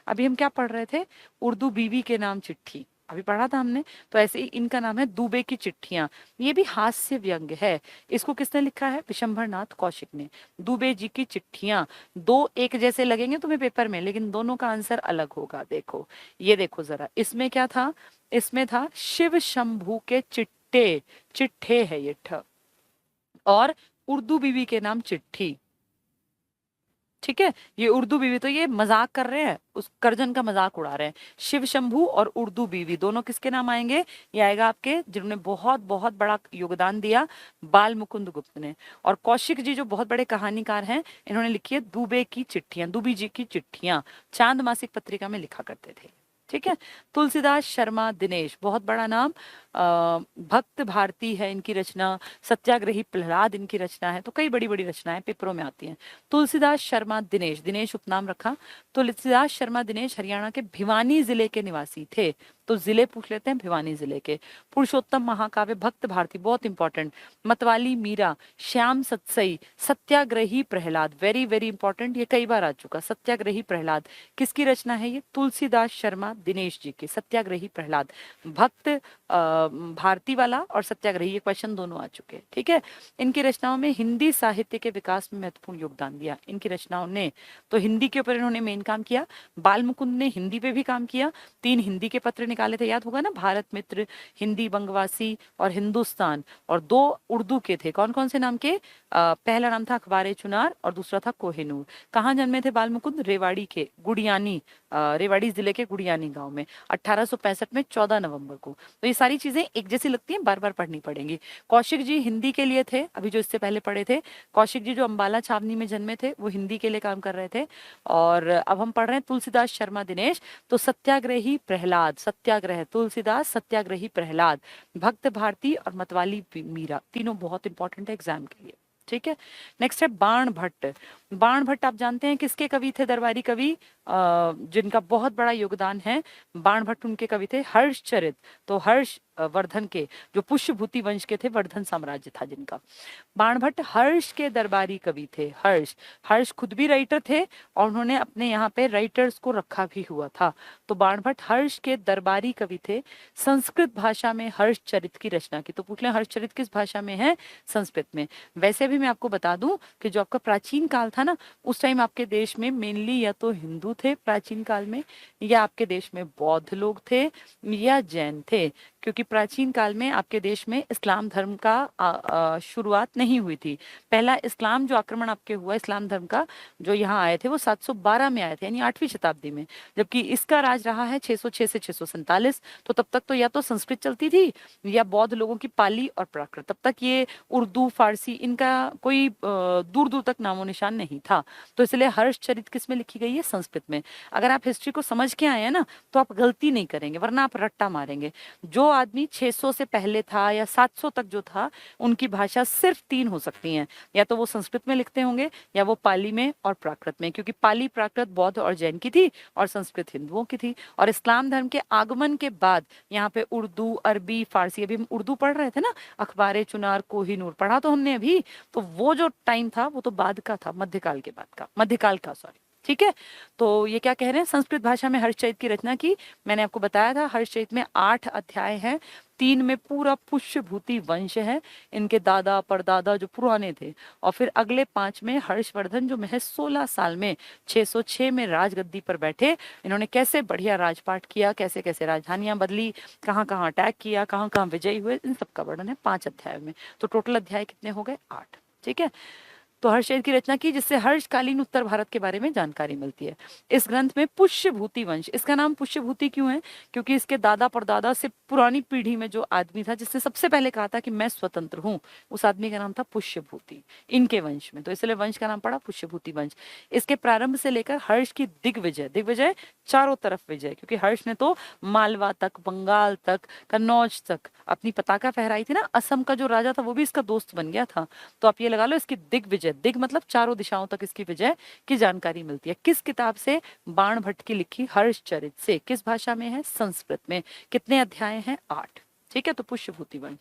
अभी हम क्या पढ़ रहे थे, उर्दू बीवी के नाम चिट्ठी, अभी पढ़ा था हमने। तो ऐसे ही इनका नाम है दुबे की चिट्ठियां। ये भी हास्य व्यंग्य है। इसको किसने लिखा है, विशंभर नाथ कौशिक ने। दुबे जी की चिट्ठियां, दो एक जैसे लगेंगे तुम्हें पेपर में, लेकिन दोनों का आंसर अलग होगा। देखो, ये देखो जरा, इसमें क्या था, इसमें था शिव शंभू के चिट्टे, चिट्ठे है ये ठ, और उर्दू बीवी के नाम चिट्ठी। ठीक है, ये उर्दू बीवी, तो ये मजाक कर रहे हैं, उस करजन का मजाक उड़ा रहे हैं। शिव शंभू और उर्दू बीवी दोनों किसके नाम आएंगे, ये आएगा आपके जिन्होंने बहुत बहुत बड़ा योगदान दिया, बाल मुकुंद गुप्त ने। और कौशिक जी जो बहुत बड़े कहानीकार हैं, इन्होंने लिखी है दुबे की चिट्ठियां, दुबी जी की चिट्ठियां, चांद मासिक पत्रिका में लिखा करते थे। ठीक है, तुलसीदास शर्मा दिनेश, बहुत बड़ा नाम, भक्त भारती है इनकी रचना, सत्याग्रही प्रहलाद इनकी रचना है। तो कई बड़ी बड़ी रचनाएं पेपरों में आती हैं। तुलसीदास शर्मा दिनेश, दिनेश उपनाम रखा। तुलसीदास शर्मा दिनेश हरियाणा के भिवानी जिले के निवासी थे। तो जिले पूछ लेते हैं, भिवानी जिले के। पुरुषोत्तम महाकाव्य, भक्त भारती, बहुत इंपॉर्टेंट, मतवाली मीरा, श्याम सतसई, सत्याग्रही प्रहलाद, वेरी वेरी इंपॉर्टेंट, ये कई बार आ चुका। सत्याग्रही प्रहलाद किसकी रचना है, ये तुलसीदास शर्मा दिनेश जी की, सत्याग्रही प्रहलाद। भक्त भारती वाला और सत्याग्रही, ये क्वेश्चन दोनों आ चुके हैं। ठीक है, इनकी रचनाओं में हिंदी साहित्य के विकास में महत्वपूर्ण योगदान दिया इनकी रचनाओं ने। तो हिंदी के ऊपर इन्होंने मेन काम किया। बाल मुकुंद ने हिंदी पे भी काम किया, 3 हिंदी के पत्र निकाले थे, याद होगा ना, भारत मित्र, हिंदी बंगवासी और हिंदुस्तान। और 2 उर्दू के थे, कौन कौन से नाम के, पहला नाम था अखबार चुनार और दूसरा था कोहिनूर। कहाँ जन्मे थे बाल मुकुंद, रेवाड़ी के गुड़ियानी, रेवाड़ी जिले के गुड़ियानी गांव में, 1865 में 14 नवंबर को। तो ये सारी चीजें एक जैसी लगती हैं, बार बार पढ़नी पड़ेंगी। कौशिक जी हिंदी के लिए थे, अभी जो इससे पहले पढ़े थे, कौशिक जी जो अंबाला छावनी में जन्मे थे, वो हिंदी के लिए काम कर रहे थे। और अब हम पढ़ रहे हैं तुलसीदास शर्मा दिनेश। तो सत्याग्रही प्रहलाद, सत्याग्रह तुलसीदास, सत्याग्रही प्रहलाद, भक्त भारती और मतवाली मीरा, तीनों बहुत इंपॉर्टेंट है एग्जाम के लिए। ठीक है, नेक्स्ट है बाण भट्ट। बाण भट्ट आप जानते हैं किसके कवि थे, दरबारी कवि, जिनका बहुत बड़ा योगदान है। बाण भट्ट उनके कवि थे हर्षचरित। तो हर्ष वर्धन के, जो पुष्यभूति वंश के थे, वर्धन साम्राज्य था जिनका। बाण भट्ट हर्ष के दरबारी कवि थे। हर्ष, हर्ष खुद भी राइटर थे और उन्होंने अपने यहाँ पे राइटर्स को रखा भी हुआ था। तो बाण भट्ट हर्ष के दरबारी कवि थे। संस्कृत भाषा में हर्षचरित की रचना की। तो पूछ लें हर्षचरित किस भाषा में है, संस्कृत में। वैसे भी मैं आपको बता दूं कि जो आपका प्राचीन काल था ना, उस टाइम आपके देश में मेनली या तो हिंदू थे प्राचीन काल में, या आपके देश में बौद्ध लोग थे, या जैन थे। क्योंकि प्राचीन काल में आपके देश में इस्लाम धर्म का शुरुआत नहीं हुई थी। पहला इस्लाम जो आक्रमण आपके हुआ इस्लाम धर्म का, जो यहाँ आए थे, वो 712 में आए थे, यानी 8वीं शताब्दी में। जबकि इसका राज रहा है 606 से 647। तो तब तक तो या तो संस्कृत चलती थी या बौद्ध लोगों की पाली और प्राकृत। तब तक ये उर्दू फारसी इनका कोई दूर दूर तक नामो निशान नहीं था। तो इसलिए हर्षचरित किस में लिखी गई है, संस्कृत में। अगर आप हिस्ट्री को समझ के आए हैं ना, तो आप गलती नहीं करेंगे, वरना आप रट्टा मारेंगे। जो आदमी 600 से पहले था या 700 तक जो था, उनकी भाषा सिर्फ 3 हो सकती हैं, या तो वो संस्कृत में लिखते होंगे, या वो पाली में और प्राकृत में। क्योंकि पाली प्राकृत बौद्ध और जैन की थी और संस्कृत हिंदुओं की थी। और इस्लाम धर्म के आगमन के बाद यहाँ पे उर्दू, अरबी, फारसी, अभी हम उर्दू पढ़ रहे थे ना, अखबार चुनार, कोहिनूर पढ़ा तो हमने अभी। तो वो जो टाइम था वो तो बाद का था, मध्यकाल के बाद का, मध्यकाल का, सॉरी। ठीक है, तो ये क्या कह रहे हैं, संस्कृत भाषा में हर्षचरित की रचना की। मैंने आपको बताया था हर्षचरित में 8 अध्याय हैं, 3 में पूरा पुष्यभूति वंश है, इनके दादा परदादा जो पुराने थे। और फिर अगले 5 में हर्षवर्धन जो महज 16 साल में 606 में राजगद्दी पर बैठे, इन्होंने कैसे बढ़िया राजपाट किया, कैसे कैसे राजधानियां बदली, कहाँ कहाँ अटैक किया, कहाँ कहाँ विजयी हुए, इन सब का वर्णन है 5 अध्याय में। तो टोटल अध्याय कितने हो गए, 8। ठीक है, तो हर्षवेद की रचना की, जिससे हर्षकालीन उत्तर भारत के बारे में जानकारी मिलती है। इस ग्रंथ में पुष्यभूति वंश, इसका नाम पुष्यभूति क्यों है? क्योंकि इसके दादा परदादा से पुरानी पीढ़ी में जो आदमी था जिसने सबसे पहले कहा था कि मैं स्वतंत्र हूँ, उस आदमी का नाम था पुष्यभूति, इनके वंश में, तो इसलिए वंश का नाम पड़ा पुष्यभूति वंश। इसके प्रारंभ से लेकर हर्ष की दिग्विजय, दिग्विजय चारों तरफ विजय, क्योंकि हर्ष ने तो मालवा तक, बंगाल तक, कन्नौज तक अपनी पताका फहराई थी ना। असम का जो राजा था वो भी इसका दोस्त बन गया था। तो आप ये लगा लो, इसकी दिग्विजय, दिग मतलब चारों दिशाओं तक इसकी विजय की जानकारी मिलती है। किस किताब से? बाण भट्ट की लिखी हर्षचरित से। किस भाषा में है? संस्कृत में। कितने अध्याय हैं? 8। ठीक है, तो पुष्यभूति वंश।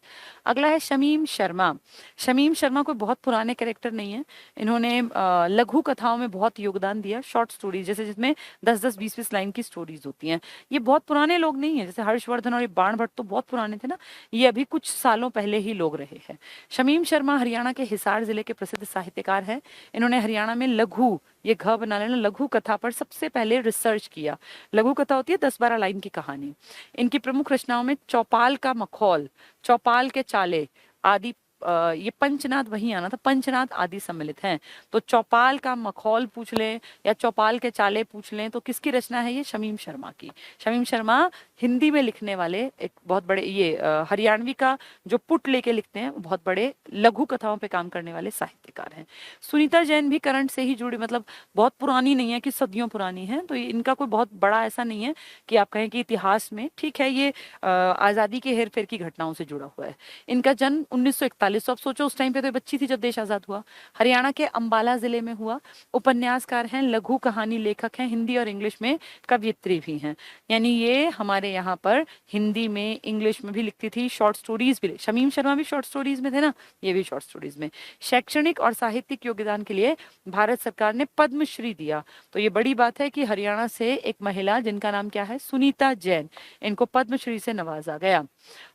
अगला है शमीम शर्मा। शमीम शर्मा कोई बहुत पुराने कैरेक्टर नहीं है। इन्होंने लघु कथाओं में बहुत योगदान दिया, शॉर्ट स्टोरीज जैसे, जिसमें 10-10, 20-20 लाइन की स्टोरीज होती हैं। ये बहुत पुराने लोग नहीं है, जैसे हर्षवर्धन और ये बाण भट्ट तो बहुत पुराने थे ना, ये अभी कुछ सालों पहले ही लोग रहे हैं। शमीम शर्मा हरियाणा के हिसार जिले के प्रसिद्ध साहित्यकार हैं। इन्होंने हरियाणा में लघु, ये घ बना लेना, लघु कथा पर सबसे पहले रिसर्च किया। लघु कथा होती है 10-12 लाइन की कहानी। इनकी प्रमुख रचनाओं में चौपाल का मखौल, चौपाल के चाले आदि, ये पंचनाद वहीं आना था, पंचनाद आदि सम्मिलित हैं। तो चौपाल का मखौल पूछ लें या चौपाल के चाले पूछ लें तो किसकी रचना है? ये शमीम शर्मा की। शमीम शर्मा हिंदी में लिखने वाले एक बहुत बड़े, ये हरियाणवी का जो पुट लेके लिखते हैं, बहुत बड़े लघु कथाओं पे काम करने वाले साहित्यकार हैं। सुनीता जैन भी करंट से ही जुड़ी, मतलब बहुत पुरानी नहीं है कि सदियों पुरानी है, तो इनका कोई बहुत बड़ा ऐसा नहीं है कि आप कहें कि इतिहास में, ठीक है, ये आज़ादी के हेर फेर की घटनाओं से जुड़ा हुआ है। इनका जन्म 1941, तो आप सोचो उस टाइम पे तो बच्ची थी जब देश आजाद हुआ। हरियाणा के अंबाला जिले में हुआ। उपन्यासकार हैं, लघु कहानी लेखक हैं, हिंदी और इंग्लिश में कवियत्री भी हैं। यानी ये हमारे यहाँ पर हिंदी में, इंग्लिश में भी लिखती थी, शॉर्ट स्टोरीज भी। शमीम शर्मा भी शॉर्ट स्टोरीज में थे ना, ये भी शॉर्ट स्टोरीज में। शैक्षणिक और साहित्यिक योगदान के लिए भारत सरकार ने पद्मश्री दिया। तो ये बड़ी बात है कि हरियाणा से एक महिला, जिनका नाम क्या है? सुनीता जैन, इनको पद्मश्री से नवाजा गया।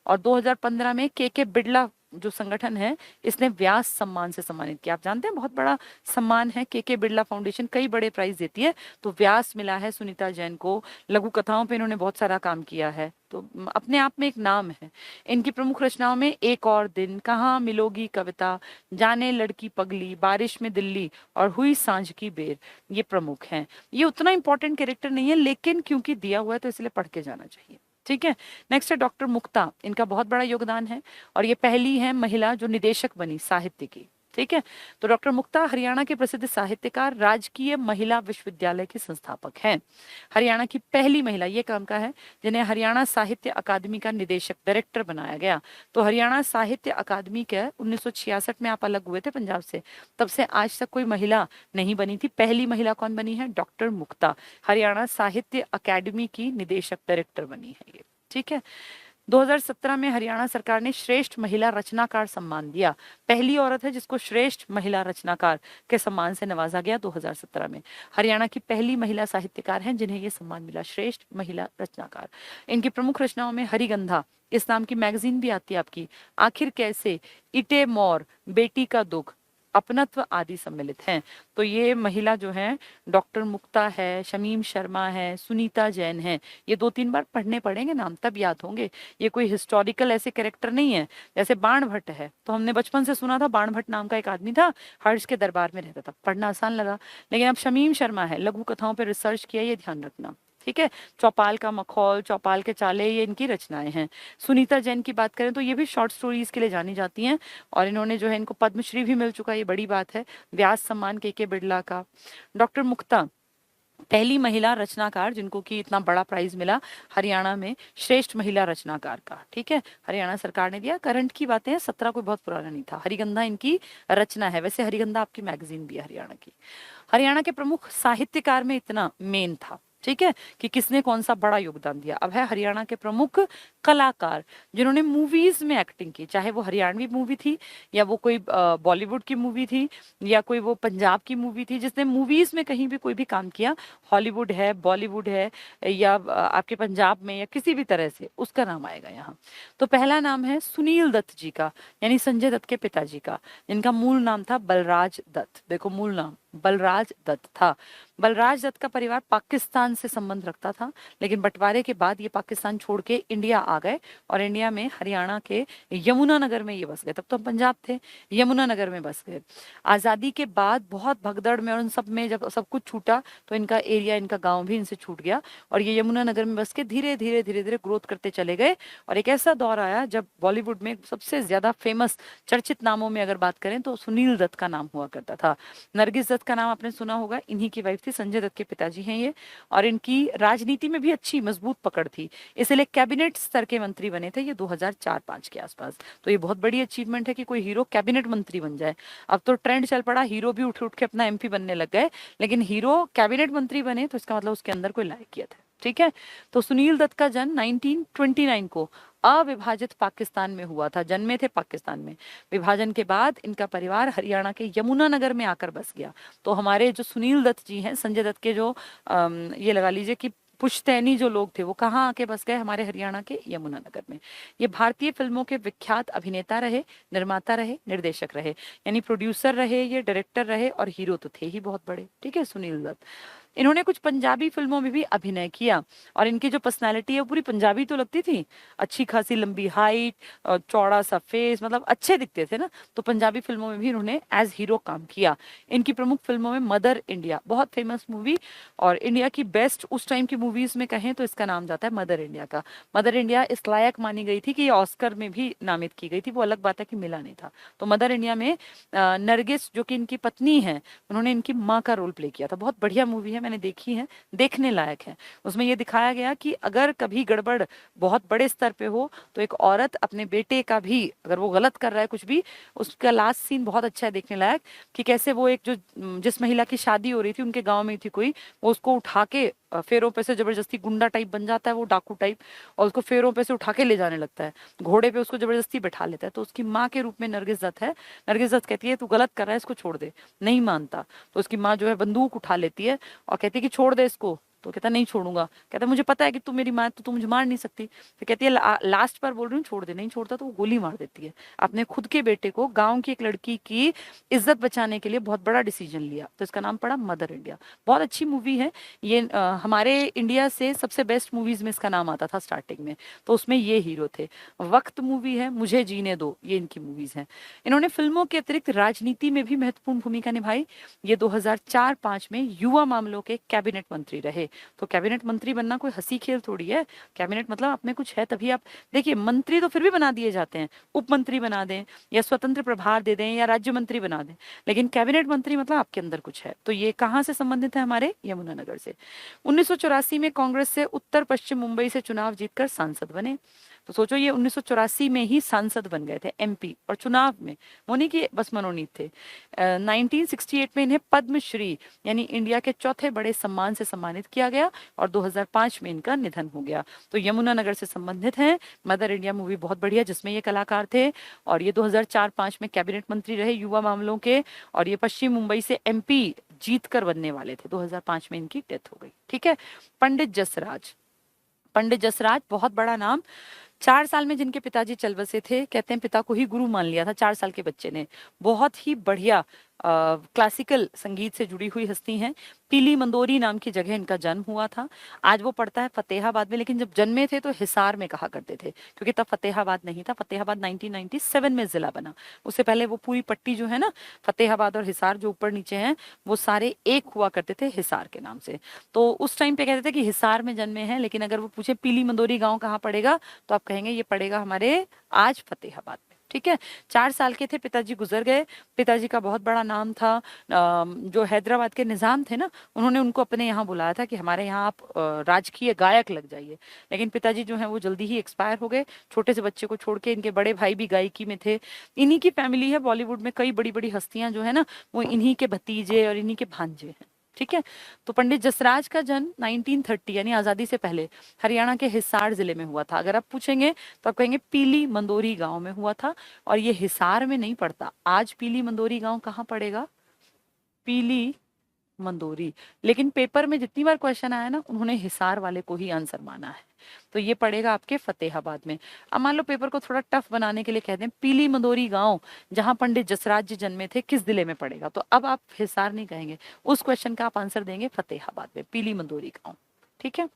और 2015 में के बिड़ला जो संगठन है, इसने व्यास सम्मान से सम्मानित किया। आप जानते हैं बहुत बड़ा सम्मान है, के बिड़ला फाउंडेशन कई बड़े प्राइज देती है, तो व्यास मिला है सुनीता जैन को। लघु कथाओं पे इन्होंने बहुत सारा काम किया है, तो अपने आप में एक नाम है। इनकी प्रमुख रचनाओं में एक और दिन, कहाँ मिलोगी कविता, जाने लड़की पगली, बारिश में दिल्ली और हुई सांझ की बेर, ये प्रमुख हैं। ये उतना इंपॉर्टेंट कैरेक्टर नहीं है, लेकिन क्योंकि दिया हुआ है तो इसलिए पढ़ के जाना चाहिए। ठीक है, नेक्स्ट है डॉक्टर मुक्ता। इनका बहुत बड़ा योगदान है और ये पहली है महिला जो निदेशक बनी साहित्य की। ठीक है, तो डॉक्टर मुक्ता हरियाणा के प्रसिद्ध साहित्यकार, राजकीय महिला विश्वविद्यालय के संस्थापक हैं। हरियाणा की पहली महिला, ये काम का है, जिन्हें हरियाणा साहित्य अकादमी का निदेशक, डायरेक्टर बनाया गया। तो हरियाणा साहित्य अकादमी के 1966 में आप अलग हुए थे पंजाब से, तब से आज तक कोई महिला नहीं बनी थी। पहली महिला कौन बनी है? डॉक्टर मुक्ता, हरियाणा साहित्य अकादमी की निदेशक, डायरेक्टर बनी है ये। ठीक है, 2017 में हरियाणा सरकार ने श्रेष्ठ महिला रचनाकार सम्मान दिया। पहली औरत है जिसको श्रेष्ठ महिला रचनाकार के सम्मान से नवाजा गया 2017 में। हरियाणा की पहली महिला साहित्यकार हैं जिन्हें ये सम्मान मिला, श्रेष्ठ महिला रचनाकार। इनकी प्रमुख रचनाओं में हरिगंधा, इस नाम की मैगजीन भी आती है आपकी, आखिर कैसे, इटे मोर, बेटी का दुख, अपनत्व आदि सम्मिलित हैं। तो ये महिला जो है डॉक्टर मुक्ता है, शमीम शर्मा है, सुनीता जैन है। ये 2-3 बार पढ़ने पड़ेंगे नाम, तब याद होंगे। ये कोई हिस्टोरिकल ऐसे कैरेक्टर नहीं है। जैसे बाण भट्ट है, तो हमने बचपन से सुना था, बाण भट्ट नाम का एक आदमी था, हर्ष के दरबार में रहता था, पढ़ना आसान लगा। लेकिन अब शमीम शर्मा है, लघु कथाओं पर रिसर्च किया, ये ध्यान रखना। ठीक है, चौपाल का मखौल, चौपाल के चाले, ये इनकी रचनाएं हैं। सुनीता जैन की बात करें तो ये भी शॉर्ट स्टोरीज के लिए जानी जाती हैं और इन्होंने जो है, इनको पद्मश्री भी मिल चुका है, ये बड़ी बात है। व्यास सम्मान के बिड़ला का। डॉक्टर मुक्ता पहली महिला रचनाकार जिनको कि इतना बड़ा प्राइज मिला हरियाणा में, श्रेष्ठ महिला रचनाकार का। ठीक है, हरियाणा सरकार ने दिया। करंट की बातें हैं, 17 कोई बहुत पुराना नहीं था। हरिगंधा इनकी रचना है, वैसे हरिगंधा आपकी मैगजीन भी है हरियाणा की। हरियाणा के प्रमुख साहित्यकार में इतना मेन था, ठीक है, कि किसने कौन सा बड़ा योगदान दिया। अब है हरियाणा के प्रमुख कलाकार जिन्होंने मूवीज में एक्टिंग की, चाहे वो हरियाणवी मूवी थी या वो कोई बॉलीवुड की मूवी थी या कोई वो पंजाब की मूवी थी, जिसने मूवीज में कहीं भी कोई भी काम किया, हॉलीवुड है, बॉलीवुड है या आपके पंजाब में या किसी भी तरह से, उसका नाम आएगा यहाँ। तो पहला नाम है सुनील दत्त जी का, यानी संजय दत्त के पिताजी का, जिनका मूल नाम था बलराज दत्त। देखो मूल नाम बलराज दत्त था। बलराज दत्त का परिवार पाकिस्तान से संबंध रखता था, लेकिन बंटवारे के बाद ये पाकिस्तान छोड़ के इंडिया आ गए और इंडिया में हरियाणा के यमुनानगर में ये बस गए। तब तो हम पंजाब थे, यमुनानगर में बस गए। आज़ादी के बाद बहुत भगदड़ में और उन सब में जब सब कुछ छूटा तो इनका एरिया, इनका गांव भी इनसे छूट गया और ये यमुनानगर में बस के धीरे धीरे धीरे धीरे ग्रोथ करते चले गए। और एक ऐसा दौर आया जब बॉलीवुड में सबसे ज्यादा फेमस चर्चित नामों में अगर बात करें तो सुनील दत्त का नाम हुआ करता था। नरगिस दत्त का नाम आपने सुना होगा, इन्हीं की वाइफ थी, संजय दत्त के पिताजी हैं ये। और इनकी राजनीति में भी अच्छी मजबूत पकड़ थी, इसलिए कैबिनेट स्तर के मंत्री बने थे ये 2004-5 के आसपास। तो ये बहुत बड़ी अचीवमेंट है कि कोई हीरो कैबिनेट मंत्री बन जाए। अब तो ट्रेंड चल पड़ा, हीरो भी उठ उठ के अपना एमपी बनने लग गए, लेकिन हीरो कैबिनेट मंत्री बने तो इसका मतलब उसके अंदर कोई लायकियत है। ठीक है, तो सुनील दत्त का जन्म 1929 को अविभाजित पाकिस्तान में हुआ था, जन्मे थे पाकिस्तान में। विभाजन के बाद इनका परिवार हरियाणा के यमुनानगर में आकर बस गया। तो हमारे जो सुनील दत्त जी हैं, संजय दत्त के जो ये लगा लीजिए कि पुश्तैनी जो लोग थे, वो कहाँ आके बस गए, हमारे हरियाणा के यमुनानगर में। ये भारतीय फिल्मों के विख्यात अभिनेता रहे, निर्माता रहे, निर्देशक रहे, यानी प्रोड्यूसर रहे, ये डायरेक्टर रहे और हीरो तो थे ही बहुत बड़े। ठीक है, सुनील दत्त। इन्होंने कुछ पंजाबी फिल्मों में भी अभिनय किया और इनकी जो पर्सनालिटी है वो पूरी पंजाबी तो लगती थी, अच्छी खासी लंबी हाइट और चौड़ा सा फेस, मतलब अच्छे दिखते थे ना। तो पंजाबी फिल्मों में भी इन्होंने एज हीरो काम किया। इनकी प्रमुख फिल्मों में मदर इंडिया, बहुत फेमस मूवी, और इंडिया की बेस्ट उस टाइम की मूवीज में कहें तो इसका नाम जाता है मदर इंडिया का। मदर इंडिया इस लायक मानी गई थी कि ये ऑस्कर में भी नामित की गई थी, वो अलग बात है कि मिला नहीं था। तो मदर इंडिया में नरगिस जो कि इनकी पत्नी है, उन्होंने इनकी माँ का रोल प्ले किया था। बहुत बढ़िया मूवी है, मैंने देखी है, देखने लायक है। उसमें ये दिखाया गया कि अगर कभी गड़बड़ बहुत बड़े स्तर पे हो तो एक औरत अपने बेटे का भी, अगर वो गलत कर रहा है कुछ भी, उसका लास्ट सीन बहुत अच्छा है देखने लायक, कि कैसे वो एक जो जिस महिला की शादी हो रही थी उनके गांव में थी कोई, वो उसको उठा के फेरों पे से जबरदस्ती, गुंडा टाइप बन जाता है वो, डाकू टाइप, और उसको फेरों पे से उठा के ले जाने लगता है, घोड़े पे उसको जबरदस्ती बैठा लेता है। तो उसकी माँ के रूप में नरगिस दत्त है। नरगिस दत्त कहती है तू गलत कर रहा है, इसको छोड़ दे। नहीं मानता, तो उसकी माँ जो है बंदूक उठा लेती है और कहती है कि छोड़ दे इसको। तो कहता नहीं छोड़ूंगा, कहता मुझे पता है कि तू मेरी माँ, तो तू मुझे मार नहीं सकती। तो कहती है लास्ट पर बोल रही हूँ छोड़ दे, नहीं छोड़ता तो वो गोली मार देती है। अपने खुद के बेटे को, गांव की एक लड़की की इज्जत बचाने के लिए बहुत बड़ा डिसीजन लिया, तो इसका नाम पड़ा मदर इंडिया। बहुत अच्छी मूवी है ये, हमारे इंडिया से सबसे बेस्ट मूवीज में इसका नाम आता था स्टार्टिंग में, तो उसमें ये हीरो थे। वक्त मूवी है, मुझे जीने दो, ये इनकी मूवीज हैं। इन्होंने फिल्मों के अतिरिक्त राजनीति में भी महत्वपूर्ण भूमिका निभाई। ये 2004-5 में युवा मामलों के कैबिनेट मंत्री रहे। तो कैबिनेट मंत्री बनना कोई हंसी खेल थोड़ी है, कैबिनेट मतलब आप में कुछ है तभी आप, देखिए मंत्री तो फिर भी बना दिए जाते हैं, उप मंत्री बना दें या स्वतंत्र प्रभार दे दें या राज्य मंत्री बना दें, लेकिन कैबिनेट मंत्री मतलब आपके अंदर कुछ है। तो ये कहाँ से संबंधित है, हमारे यमुनानगर से। 1984 में कांग्रेस से उत्तर पश्चिम मुंबई से चुनाव जीतकर सांसद बने। तो सोचो ये 1984 में ही सांसद बन गए थे एमपी, और चुनाव में वो नहीं कि बस मनोनीत थे। 1968 में इन्हें पद्मश्री यानी इंडिया के चौथे बड़े सम्मान से सम्मानित किया गया और 2005 में इनका निधन हो गया। तो यमुनानगर से संबंधित हैं। मदर इंडिया मूवी बहुत बढ़िया, जिसमें ये कलाकार थे, और ये 2004-5 में कैबिनेट मंत्री रहे युवा मामलों के, और ये पश्चिम मुंबई से एमपी जीत कर बनने वाले थे। 2005 में इनकी डेथ हो गई। ठीक है, पंडित जसराज। पंडित जसराज बहुत बड़ा नाम, 4 साल में जिनके पिताजी चल बसे थे, कहते हैं पिता को ही गुरु मान लिया था 4 साल के बच्चे ने। बहुत ही बढ़िया क्लासिकल संगीत से जुड़ी हुई हस्ती हैं। पीली मंदोरी नाम की जगह इनका जन्म हुआ था। आज वो पड़ता है फतेहाबाद में, लेकिन जब जन्मे थे तो हिसार में कहा करते थे, क्योंकि तब फतेहाबाद नहीं था। फतेहाबाद 1997 में जिला बना, उससे पहले वो पूरी पट्टी जो है ना, फतेहाबाद और हिसार जो ऊपर नीचे हैं, वो सारे एक हुआ करते थे हिसार के नाम से। तो उस टाइम पे कहते थे कि हिसार में जन्मे हैं, लेकिन अगर वो पूछे पीली मंदोरी गाँव कहाँ पड़ेगा, तो आप कहेंगे ये पड़ेगा हमारे आज फतेहाबाद में। ठीक है, 4 साल के थे पिताजी गुजर गए। पिताजी का बहुत बड़ा नाम था, जो हैदराबाद के निजाम थे ना, उन्होंने उनको अपने यहाँ बुलाया था कि हमारे यहाँ आप राजकीय गायक लग जाइए, लेकिन पिताजी जो है वो जल्दी ही एक्सपायर हो गए छोटे से बच्चे को छोड़ के। इनके बड़े भाई भी गायकी में थे। इन्हीं की फैमिली है, बॉलीवुड में कई बड़ी बड़ी हस्तियां जो है ना, वो इन्हीं के भतीजे और इन्हीं के भांजे हैं। ठीक है, तो पंडित जसराज का जन्म 1930 यानी आजादी से पहले हरियाणा के हिसार जिले में हुआ था। अगर आप पूछेंगे तो आप कहेंगे पीली मंदोरी गांव में हुआ था, और ये हिसार में नहीं पड़ता। आज पीली मंदोरी गांव कहाँ पड़ेगा, पीली मंदोरी। लेकिन पेपर में जितनी बार क्वेश्चन आया ना, उन्होंने हिसार वाले को ही आंसर माना है, तो ये पड़ेगा आपके फतेहाबाद में। अब मान लो पेपर को थोड़ा टफ बनाने के लिए कहते हैं पीली मंदोरी गांव जहां पंडित जसराज जी जन्मे थे किस जिले में पड़ेगा, तो अब आप हिसार नहीं कहेंगे, उस क्वेश्चन का आप आंसर देंगे फतेहाबाद में, पीली मंदोरी गांव। ठीक है।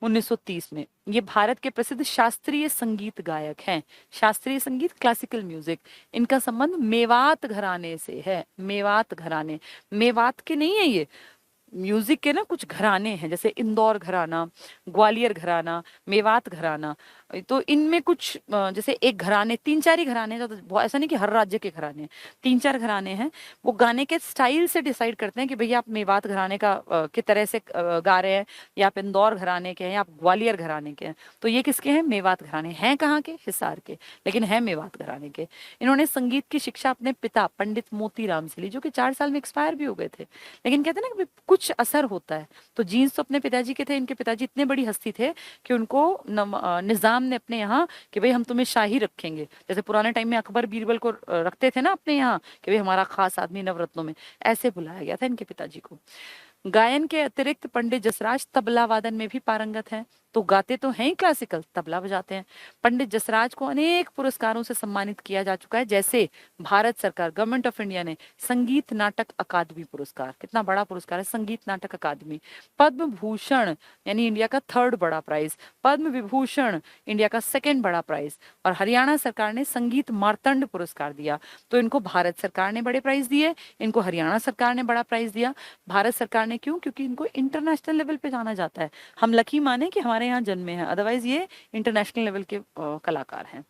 1930 में ये भारत के प्रसिद्ध शास्त्रीय संगीत गायक हैं। शास्त्रीय संगीत, क्लासिकल म्यूजिक, इनका संबंध मेवात घराने से है। मेवात घराने, मेवात के नहीं है ये, म्यूजिक के ना कुछ घराने हैं, जैसे इंदौर घराना, ग्वालियर घराना, मेवात घराना, तो इनमें कुछ जैसे एक घराने, तीन चार ही घराने हैं, तो ऐसा नहीं कि हर राज्य के घराने हैं, तीन चार घराने हैं। वो गाने के स्टाइल से डिसाइड करते हैं कि भैया आप मेवात घराने का की तरह से गा रहे हैं, या आप इंदौर घराने के हैं, या आप ग्वालियर घराने के हैं। तो ये किसके हैं? मेवात घराने हैं। कहाँ के? हिसार के, लेकिन है मेवात घराने के। इन्होंने संगीत की शिक्षा अपने पिता पंडित मोतीराम से ली, जो कि 4 साल में एक्सपायर भी हो गए थे। लेकिन कहते हैं ना कि कुछ असर होता है, तो जीन्स तो अपने पिताजी के थे। इनके पिताजी इतने बड़ी हस्ती थे कि उनको निजाम ने अपने यहाँ कि भाई हम तुम्हें शाही रखेंगे, जैसे पुराने टाइम में अकबर बीरबल को रखते थे ना अपने यहाँ कि भाई हमारा खास आदमी नवरत्नों में, ऐसे बुलाया गया था इनके पिताजी को। गायन के अतिरिक्त पंडित जसराज तबला वादन में भी पारंगत हैं, तो गाते तो हैं ही क्लासिकल, तबला बजाते हैं। पंडित जसराज को अनेक पुरस्कारों से सम्मानित किया जा चुका है, जैसे भारत सरकार, गवर्नमेंट ऑफ इंडिया ने संगीत नाटक अकादमी पुरस्कार, कितना बड़ा पुरस्कार है, संगीत नाटक अकादमी। पद्म भूषण यानी इंडिया का 3rd बड़ा प्राइज, पद्म विभूषण इंडिया का 2nd बड़ा प्राइज, और हरियाणा सरकार ने संगीत मार्तंड पुरस्कार दिया। तो इनको भारत सरकार ने बड़े प्राइज दिए, इनको हरियाणा सरकार ने बड़ा प्राइज दिया। भारत सरकार ने क्यों? क्योंकि इनको इंटरनेशनल लेवल पे जाना जाता है। हम लकी माने कि हमारे यहाँ जन्मे हैं, अदरवाइज ये इंटरनेशनल लेवल के कलाकार हैं।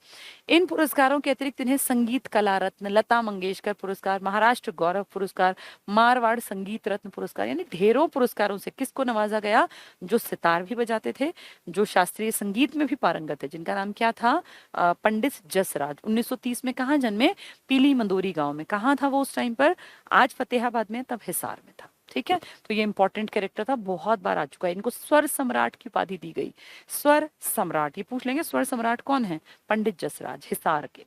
इन पुरस्कारों के अतिरिक्त इन्हें संगीत कला रत्न, लता मंगेशकर पुरस्कार, महाराष्ट्र गौरव पुरस्कार, मारवाड़ संगीत रत्न पुरस्कार, यानी ढेरों पुरस्कारों से किसको नवाजा गया? जो सितार भी बजाते थे, जो शास्त्रीय संगीत में भी पारंगत है, जिनका नाम क्या था? पंडित जसराज। 1930 में कहाँ जन्मे? पीली मंदोरी गांव में। कहाँ था वो उस टाइम पर? आज फतेहाबाद में, तब हिसार में था। ठीक है, तो ये इंपॉर्टेंट कैरेक्टर था, बहुत बार आ चुका है। इनको स्वर सम्राट की उपाधि दी गई। स्वर सम्राट, ये पूछ लेंगे स्वर सम्राट कौन है? पंडित जसराज, हिसार के।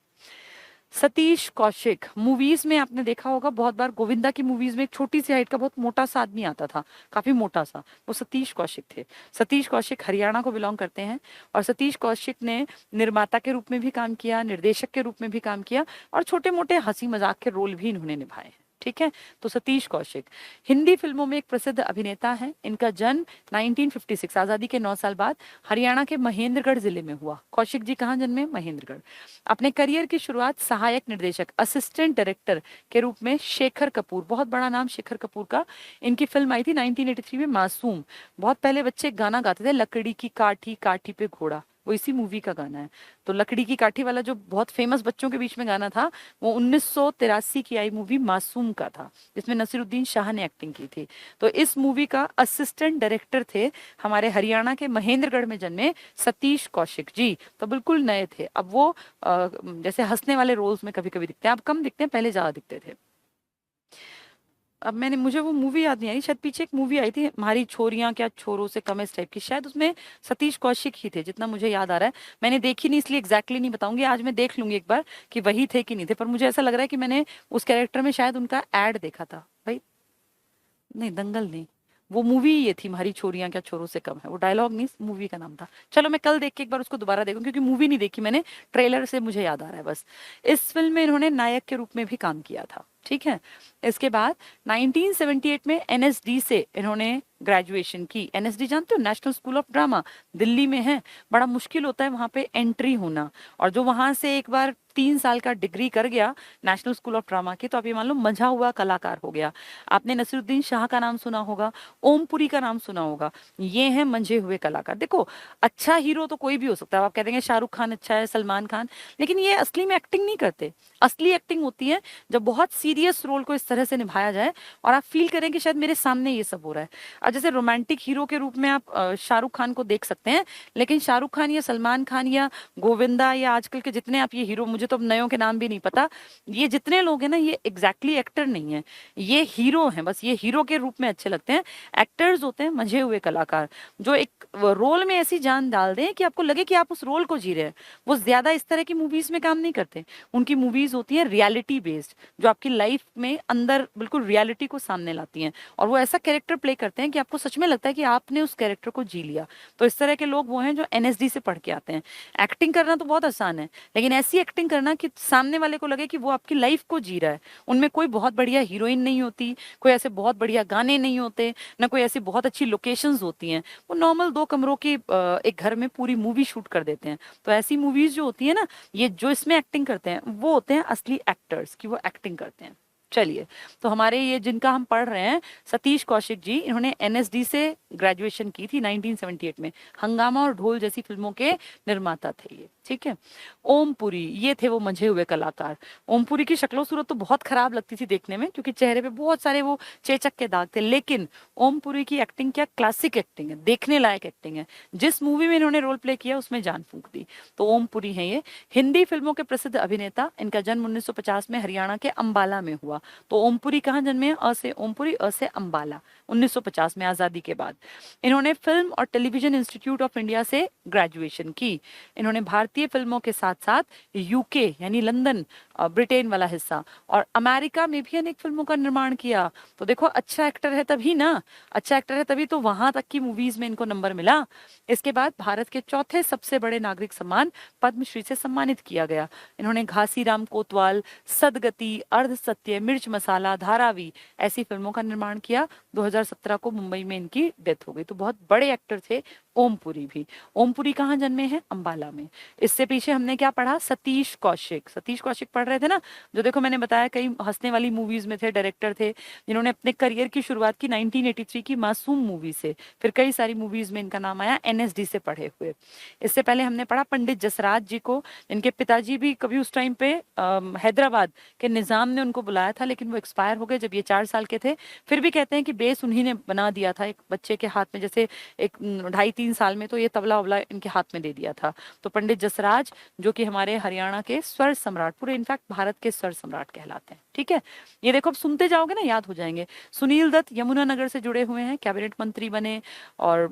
सतीश कौशिक, मूवीज में आपने देखा होगा बहुत बार, गोविंदा की मूवीज में एक छोटी सी हाइट का बहुत मोटा सा आदमी आता था, काफी मोटा सा, वो सतीश कौशिक थे। सतीश कौशिक हरियाणा को बिलोंग करते हैं, और सतीश कौशिक ने निर्माता के रूप में भी काम किया, निर्देशक के रूप में भी काम किया, और छोटे मोटे हंसी मजाक के रोल भी इन्होंने निभाए हैं। ठीक है, तो सतीश कौशिक हिंदी फिल्मों में एक प्रसिद्ध अभिनेता है। इनका जन्म 1956, आजादी के 9 साल बाद, हरियाणा के महेंद्रगढ़ जिले में हुआ। कौशिक जी कहाँ जन्मे? महेंद्रगढ़। अपने करियर की शुरुआत सहायक निर्देशक, असिस्टेंट डायरेक्टर के रूप में शेखर कपूर, बहुत बड़ा नाम शेखर कपूर का, इनकी फिल्म आई थी 1983 में, मासूम। बहुत पहले बच्चे गाना गाते थे, लकड़ी की काठी काठी पे घोड़ा, वो इसी मूवी का गाना है। तो लकड़ी की काठी वाला जो बहुत फेमस बच्चों के बीच में गाना था, वो 1983 की आई मूवी मासूम का था, जिसमें नसीरुद्दीन शाह ने एक्टिंग की थी। तो इस मूवी का असिस्टेंट डायरेक्टर थे हमारे हरियाणा के महेंद्रगढ़ में जन्मे सतीश कौशिक जी। तो बिल्कुल नए थे। अब वो जैसे हंसने वाले रोल्स में कभी कभी दिखते हैं, अब कम दिखते हैं, पहले ज्यादा दिखते थे। अब मुझे वो मूवी याद नहीं आई, शायद पीछे एक मूवी आई थी, हमारी छोरियां क्या छोरों से कम, इस टाइप की, शायद उसमें सतीश कौशिक ही थे, जितना मुझे याद आ रहा है। मैंने देखी नहीं इसलिए एग्जैक्टली नहीं बताऊंगी, आज मैं देख लूंगी एक बार कि वही थे कि नहीं थे, पर मुझे ऐसा लग रहा है कि मैंने उस कैरेक्टर में शायद उनका एड देखा था भाई। नहीं, दंगल नहीं, वो मूवी ये थी, हमारी छोरियां क्या छोरों से कम है, वो डायलॉग नहीं, मूवी का नाम था। चलो मैं कल देख के एक बार उसको दोबारा देखूं, क्योंकि मूवी नहीं देखी मैंने, ट्रेलर से मुझे याद आ रहा है बस। इस फिल्म में इन्होंने नायक के रूप में भी काम किया था। ठीक है, इसके बाद 1978 में एनएसडी से इन्होंने ग्रेजुएशन की। एनएसडी जानते हो? National school of drama, Delhi में है। बड़ा मुश्किल होता है वहां पे एंट्री होना, और जो वहां से एक बार 3 साल का डिग्री कर गया नेशनल स्कूल ऑफ ड्रामा की, तो आप ये मान लो मंझा हुआ कलाकार हो गया। आपने नसीरुद्दीन शाह का नाम सुना होगा, ओमपुरी का नाम सुना होगा, ये हैं मंझे हुए कलाकार। देखो, अच्छा हीरो तो कोई भी हो सकता है, आप कह देंगे शाहरुख खान अच्छा है, सलमान खान, लेकिन ये असली में एक्टिंग नहीं करते। असली एक्टिंग होती है जब बहुत सीरियस रोल को इस तरह से निभाया जाए और आप फील करें कि शायद मेरे सामने ये सब हो रहा है। अब जैसे रोमांटिक हीरो के रूप में आप शाहरुख खान को देख सकते हैं, लेकिन शाहरुख खान या सलमान खान या गोविंदा या आजकल के जितने आप ये हीरो, मुझे तो अब नयों के नाम भी नहीं पता, ये जितने लोग हैं ना, ये एग्जैक्टली एक्टर नहीं है, ये हीरो हैं, बस ये हीरो के रूप में अच्छे लगते हैं। एक्टर्स होते हैं मंझे हुए कलाकार, जो एक रोल में ऐसी जान डाल दें कि आपको लगे कि आप उस रोल को जी रहे हैं। वो ज्यादा इस तरह की मूवीज में काम नहीं करते, उनकी मूवीज होती हैं रियलिटी बेस्ड, जो आपकी लाइफ में अंदर बिल्कुल रियलिटी को सामने लाती हैं, और वो ऐसा कैरेक्टर प्ले करते हैं कि आपको सच में लगता है कि आपने उस कैरेक्टर को जी लिया। तो इस तरह के लोग वो हैं जो एनएसडी से पढ़ के आते हैं। एक्टिंग करना तो बहुत आसान है, लेकिन ऐसी एक्टिंग करना कि सामने वाले को लगे कि वो आपकी लाइफ को जी रहा है। उनमें कोई बहुत बढ़िया हीरोइन नहीं होती, कोई ऐसे बहुत बढ़िया गाने नहीं होते, ना कोई ऐसी बहुत अच्छी लोकेशंस होती हैं। वो नॉर्मल 2 कमरों की एक घर में पूरी मूवी शूट कर देते हैं। तो ऐसी मूवीज जो होती है ना, ये जो इसमें एक्टिंग करते हैं वो होते हैं असली एक्टर्स, कि वो एक्टिंग करते हैं। चलिए, तो हमारे ये जिनका हम पढ़ रहे हैं, सतीश कौशिक जी, इन्होंने एनएसडी से ग्रेजुएशन की थी 1978 में। हंगामा और ढोल जैसी फिल्मों के निर्माता थे ये, ठीक है। ओम पुरी, ये थे वो मंझे हुए कलाकार। ओम पुरी की शक्लो सूरत तो बहुत खराब लगती थी देखने में, क्योंकि चेहरे पे बहुत सारे वो चेचक के दाग थे, लेकिन ओम पुरी की एक्टिंग क्या क्लासिक एक्टिंग है, देखने लायक एक्टिंग है। जिस मूवी में इन्होंने रोल प्ले किया उसमें जान फूंक दी। तो ओम पुरी है ये, हिंदी फिल्मों के प्रसिद्ध अभिनेता। इनका जन्म 1950 में हरियाणा के अंबाला में हुआ। तो ओमपुरी कहाँ जन्मे हैं? अ से ओमपुरी, अ से अंबाला, 1950 में, आजादी के बाद। इन्होंने फिल्म और टेलीविजन इंस्टीट्यूट ऑफ इंडिया से ग्रेजुएशन की। इन्होंने भारतीय फिल्मों के साथ साथ यूके यानी लंदन, ब्रिटेन वाला हिस्सा, और अमेरिका में भी अनेक फिल्मों का निर्माण किया। तो देखो, अच्छा एक्टर है तभी ना, अच्छा एक्टर है तभी तो वहां तक की मूवीज में इनको नंबर मिला। इसके बाद भारत के चौथे सबसे बड़े नागरिक सम्मान पद्मश्री से सम्मानित किया गया। इन्होंने घासीराम कोतवाल, सदगति, अर्ध सत्य, मिर्च मसाला, धारावी ऐसी फिल्मों का निर्माण किया। 2017 को मुंबई में इनकी डेथ हो गई। तो बहुत बड़े एक्टर थे ओमपुरी भी। ओमपुरी कहाँ जन्मे हैं? अंबाला में। इससे पीछे हमने क्या पढ़ा? सतीश कौशिक। सतीश कौशिक पढ़ रहे थे ना, जो देखो मैंने बताया कई हंसने वाली मूवीज में थे, डायरेक्टर थे, जिन्होंने अपने करियर की शुरुआत की 1983 की मासूम मूवी से। फिर कई सारी मूवीज में इनका नाम आया, एनएसडी से पढ़े हुए। इससे पहले हमने पढ़ा पंडित जसराज जी को। इनके पिताजी भी कभी उस टाइम पे हैदराबाद के निजाम ने उनको बुलाया था, लेकिन वो एक्सपायर हो गए जब ये 4 साल के थे। फिर भी कहते हैं कि बेस उन्हीं ने बना दिया था एक बच्चे के हाथ में, जैसे एक 2.5-3 साल में तो ये तबला वबला इनके हाथ में दे दिया था। तो पंडित जसराज, जो कि हमारे हरियाणा के स्वर सम्राट, पूरे इनफैक्ट भारत के स्वर सम्राट कहलाते हैं, ठीक है। ये देखो, अब सुनते जाओगे ना याद हो जाएंगे। सुनील दत्त यमुनानगर से जुड़े हुए हैं, कैबिनेट मंत्री बने, और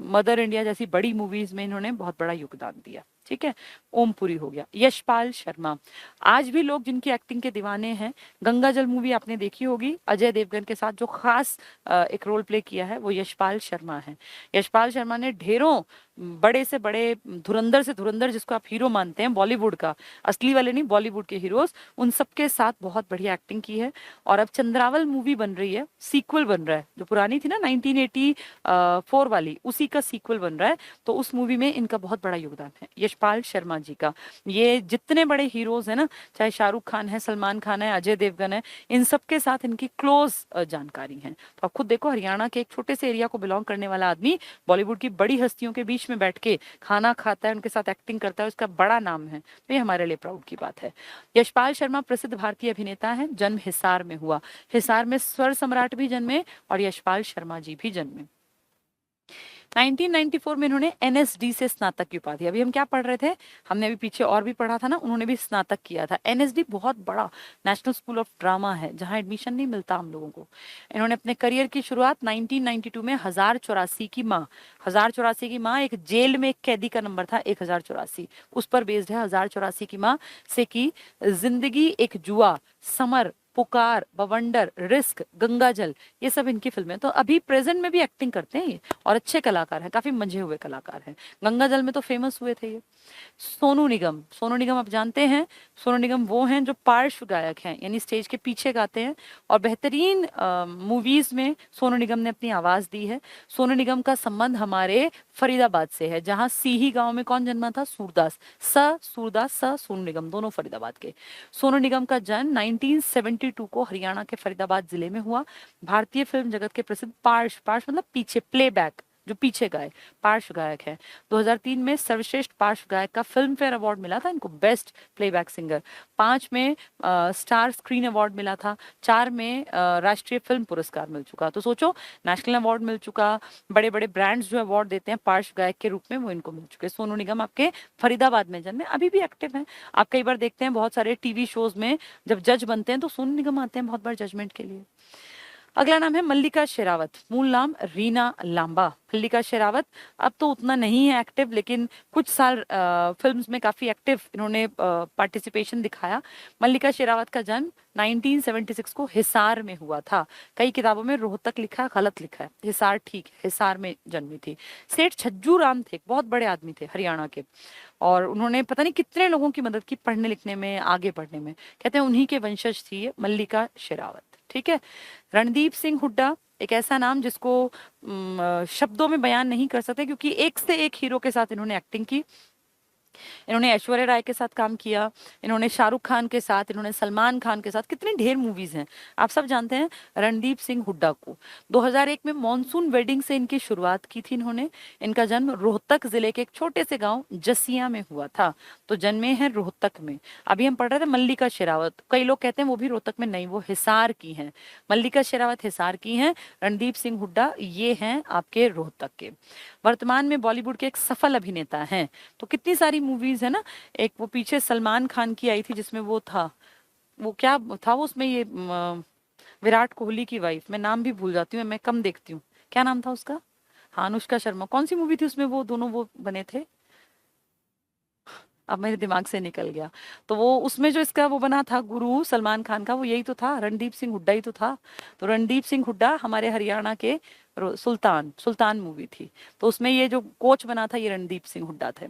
मदर इंडिया जैसी बड़ी मूवीज में इन्होंने बहुत बड़ा योगदान दिया, ठीक है। ओमपुरी हो गया। यशपाल शर्मा, आज भी लोग जिनकी एक्टिंग के दीवाने हैं। गंगा जल मूवी आपने देखी होगी, अजय देवगन के साथ जो खास एक रोल प्ले किया है वो यशपाल शर्मा है। यशपाल शर्मा ने ढेरों बड़े से बड़े, धुरंधर से धुरंधर जिसको आप हीरो मानते हैं बॉलीवुड का, असली वाले नहीं, बॉलीवुड के हीरोज, उन सबके साथ बहुत बढ़िया एक्टिंग की है। और अब चंद्रावल मूवी बन रही है, सीक्वल बन रहा है, जो पुरानी थी ना 1984 वाली, उसी का सीक्वल बन रहा है। तो उस मूवी में इनका बहुत बड़ा योगदान है, यशपाल शर्मा जी का। ये जितने बड़े हीरोज है ना, चाहे शाहरुख खान है, सलमान खान है, अजय देवगन है, इन सबके साथ इनकी क्लोज जानकारी है। तो आप खुद देखो, हरियाणा के एक छोटे से एरिया को बिलोंग करने वाला आदमी बॉलीवुड की बड़ी हस्तियों के बीच में बैठ के खाना खाता है, उनके साथ एक्टिंग करता है, उसका बड़ा नाम है। तो ये हमारे लिए प्राउड की बात है। यशपाल शर्मा प्रसिद्ध भारतीय अभिनेता हैं। जन्म हिसार में हुआ। हिसार में स्वर सम्राट भी जन्मे और यशपाल शर्मा जी भी जन्मे। 1994 में इन्होंने एनएसडी से स्नातक की उपाधि। अभी हम क्या पढ़ रहे थे, हमने अभी पीछे और भी पढ़ा था ना, उन्होंने भी स्नातक किया था। एनएसडी बहुत बड़ा नेशनल स्कूल ऑफ ड्रामा है, जहां एडमिशन नहीं मिलता हम लोगों को। इन्होंने अपने करियर की शुरुआत 1992 में 1084 की माँ, 1084 की माँ एक जेल में एक कैदी का नंबर था 1084, उस पर बेस्ड है 1084 की माँ से की। जिंदगी एक जुआ, समर, पुकार, बवंडर, रिस्क, गंगा जल, ये सब इनकी फिल्में। तो अभी प्रेजेंट में भी एक्टिंग करते हैं ये, और अच्छे कलाकार हैं, काफी मंझे हुए कलाकार हैं। गंगा जल में तो फेमस हुए थे ये। सोनू निगम, सोनू निगम आप जानते हैं, सोनू निगम वो हैं जो पार्श्व गायक हैं, यानी स्टेज के पीछे गाते हैं, और बेहतरीन मूवीज में सोनू निगम ने अपनी आवाज दी है। सोनू निगम का संबंध हमारे फरीदाबाद से है, जहां सीही गांव में कौन जन्मा था? सूरदास, सूरदास, सोनू निगम, दोनों फरीदाबाद के। सोनू निगम का जन्म 1972 को हरियाणा के फरीदाबाद जिले में हुआ। भारतीय फिल्म जगत के प्रसिद्ध पार्श्व, पार्श्व मतलब पीछे, प्लेबैक जो पीछे गाए, पार्श्व गायक है। 2003 में सर्वश्रेष्ठ पार्श्व गायक का फिल्म फेयर अवार्ड मिला था इनको, बेस्ट प्लेबैक सिंगर। 5 में स्टार स्क्रीन अवार्ड मिला था। 4 में राष्ट्रीय फिल्म पुरस्कार मिल चुका। तो सोचो, नेशनल अवार्ड मिल चुका, बड़े बड़े ब्रांड्स जो अवार्ड देते हैं पार्श्व गायक के रूप में, वो इनको मिल चुके। सोनू निगम आपके फरीदाबाद में जन्मे, अभी भी एक्टिव हैं। आप कई बार देखते हैं बहुत सारे टीवी शोज में जब जज बनते हैं तो सोनू निगम आते हैं बहुत बार जजमेंट के लिए। अगला नाम है मल्लिका शेरावत, मूल नाम रीना लांबा। मल्लिका शेरावत अब तो उतना नहीं है एक्टिव, लेकिन कुछ साल फिल्म्स में काफी एक्टिव इन्होंने पार्टिसिपेशन दिखाया। मल्लिका शेरावत का जन्म 1976 को हिसार में हुआ था। कई किताबों में रोहतक लिखा है, गलत लिखा है, हिसार ठीक है, हिसार में जन्मी थी। सेठ छज्जू राम थे, बहुत बड़े आदमी थे हरियाणा के, और उन्होंने पता नहीं कितने लोगों की मदद की पढ़ने लिखने में, आगे बढ़ने में। कहते हैं उन्हीं के वंशज थी ये मल्लिका शेरावत। ठीक है। रणदीप सिंह हुड्डा, एक ऐसा नाम जिसको शब्दों में बयान नहीं कर सकते, क्योंकि एक से एक हीरो के साथ इन्होंने एक्टिंग की। इन्होंने ऐश्वर्या राय के साथ काम किया, इन्होंने शाहरुख खान के साथ, इन्होंने सलमान खान के साथ, कितनी ढेर मूवीज हैं। आप सब जानते हैं रणदीप सिंह हुड्डा को। 2001 में मॉनसून वेडिंग से इनकी शुरुआत की थी इन्होंने। इनका जन्म रोहतक जिले के एक छोटे से गांव जसिया में हुआ था, तो जन्मे हैं रोहतक में। अभी हम पढ़ रहे थे मल्लिका शेरावत, कई लोग कहते हैं वो भी रोहतक में, नहीं, वो हिसार की हैं। मल्लिका शेरावत हिसार की हैं, रणदीप सिंह हुड्डा ये हैं आपके रोहतक के। वर्तमान में बॉलीवुड के एक सफल अभिनेता हैं। तो कितनी सारी मूवीज है ना, एक वो पीछे सलमान खान की आई थी जिसमें वो था, वो क्या था वो, उसमें ये विराट कोहली की वाइफ, मैं नाम भी भूल जाती हूँ, मैं कम देखती हूँ, क्या नाम था उसका? हाँ, अनुष्का शर्मा। कौन सी मूवी थी उसमें वो दोनों वो बने थे, अब मेरे दिमाग से निकल गया। तो वो उसमें जो इसका वो बना था गुरु सलमान खान का, वो यही तो था, रणदीप सिंह हुड्डा ही तो था। तो रणदीप सिंह हुड्डा हमारे हरियाणा के सुल्तान, सुल्तान मूवी थी, तो उसमें ये जो कोच बना था ये रणदीप सिंह हुड्डा थे।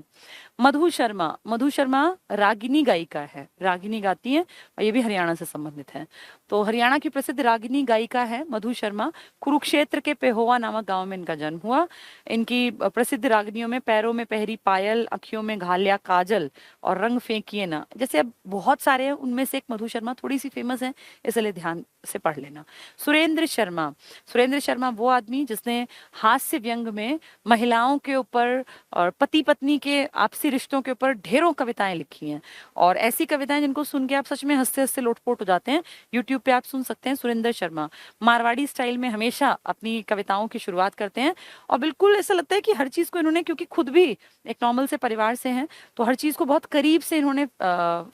मधु शर्मा, मधु शर्मा रागिनी गायिका है, रागिनी गाती हैं, और ये भी हरियाणा से संबंधित है। तो हरियाणा की प्रसिद्ध रागिनी गायिका है मधु शर्मा। कुरुक्षेत्र के पेहोवा नामक गांव में इनका जन्म हुआ। इनकी प्रसिद्ध रागनियों में पैरों में पहरी पायल, अखियों में घालिया काजल और रंग फेंकिए ना, जैसे अब बहुत सारे हैं, उनमें से एक मधु शर्मा थोड़ी सी फेमस है, इसलिए ध्यान से पढ़ लेना। सुरेंद्र शर्मा, सुरेंद्र शर्मा वो आदमी जिसने हास्य व्यंग में महिलाओं के ऊपर और पति पत्नी के आपसी रिश्तों के ऊपर ढेरों कविताएं लिखी हैं, और ऐसी कविताएं जिनको सुन के आप सच में हंसते हंसते लोटपोट हो जाते हैं। यूट्यूब पे आप सुन सकते हैं सुरेंद्र शर्मा। मारवाड़ी स्टाइल में हमेशा अपनी कविताओं की शुरुआत करते हैं, और बिल्कुल ऐसा लगता है कि हर चीज को इन्होंने, क्योंकि खुद भी एक नॉर्मल से परिवार से हैं, तो हर चीज को बहुत करीब से इन्होंने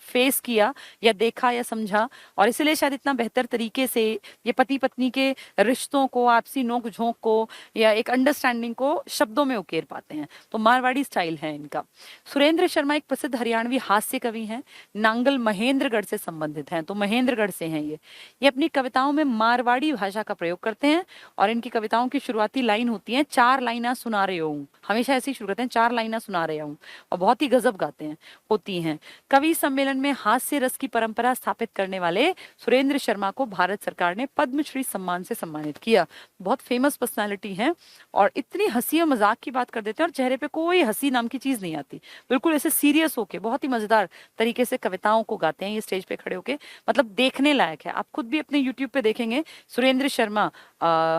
फेस किया या देखा या समझा, और इसलिए शायद इतना बेहतर तरीके से ये पति पत्नी के रिश्तों को, आपसी नोक झोंक को या एक अंडरस्टैंडिंग को शब्दों में उकेर पाते हैं। तो मारवाड़ी स्टाइल है इनका। सुरेंद्र शर्मा एक प्रसिद्ध हरियाणवी हास्य कवि हैं, नांगल महेंद्रगढ़ से संबंधित हैं, तो महेंद्रगढ़ से हैं ये अपनी कविताओं में मारवाड़ी भाषा का प्रयोग करते हैं, और इनकी कविताओं की शुरुआती लाइन होती है, चार लाइना सुना रहे हूँ, हमेशा ऐसे ही शुरू करते हैं, चार लाइना सुना रहे हूँ, और बहुत ही गजब गाते हैं, होती हैं। कवि सम्मेलन में हास्य रस की परंपरा स्थापित करने वाले सुरेंद्र शर्मा को भारत सरकार ने पद्मश्री सम्मान से सम्मानित किया। बहुत फेमस पर्सनालिटी हैं, और इतनी हंसी और मजाक की बात कर देते हैं, और चेहरे पे कोई हंसी नाम की चीज नहीं आती, बिल्कुल ऐसे सीरियस होके बहुत ही मजेदार तरीके से कविताओं को गाते हैं ये स्टेज पे खड़े होके, मतलब देखने लायक है। आप खुद भी अपने यूट्यूब पे देखेंगे सुरेंद्र शर्मा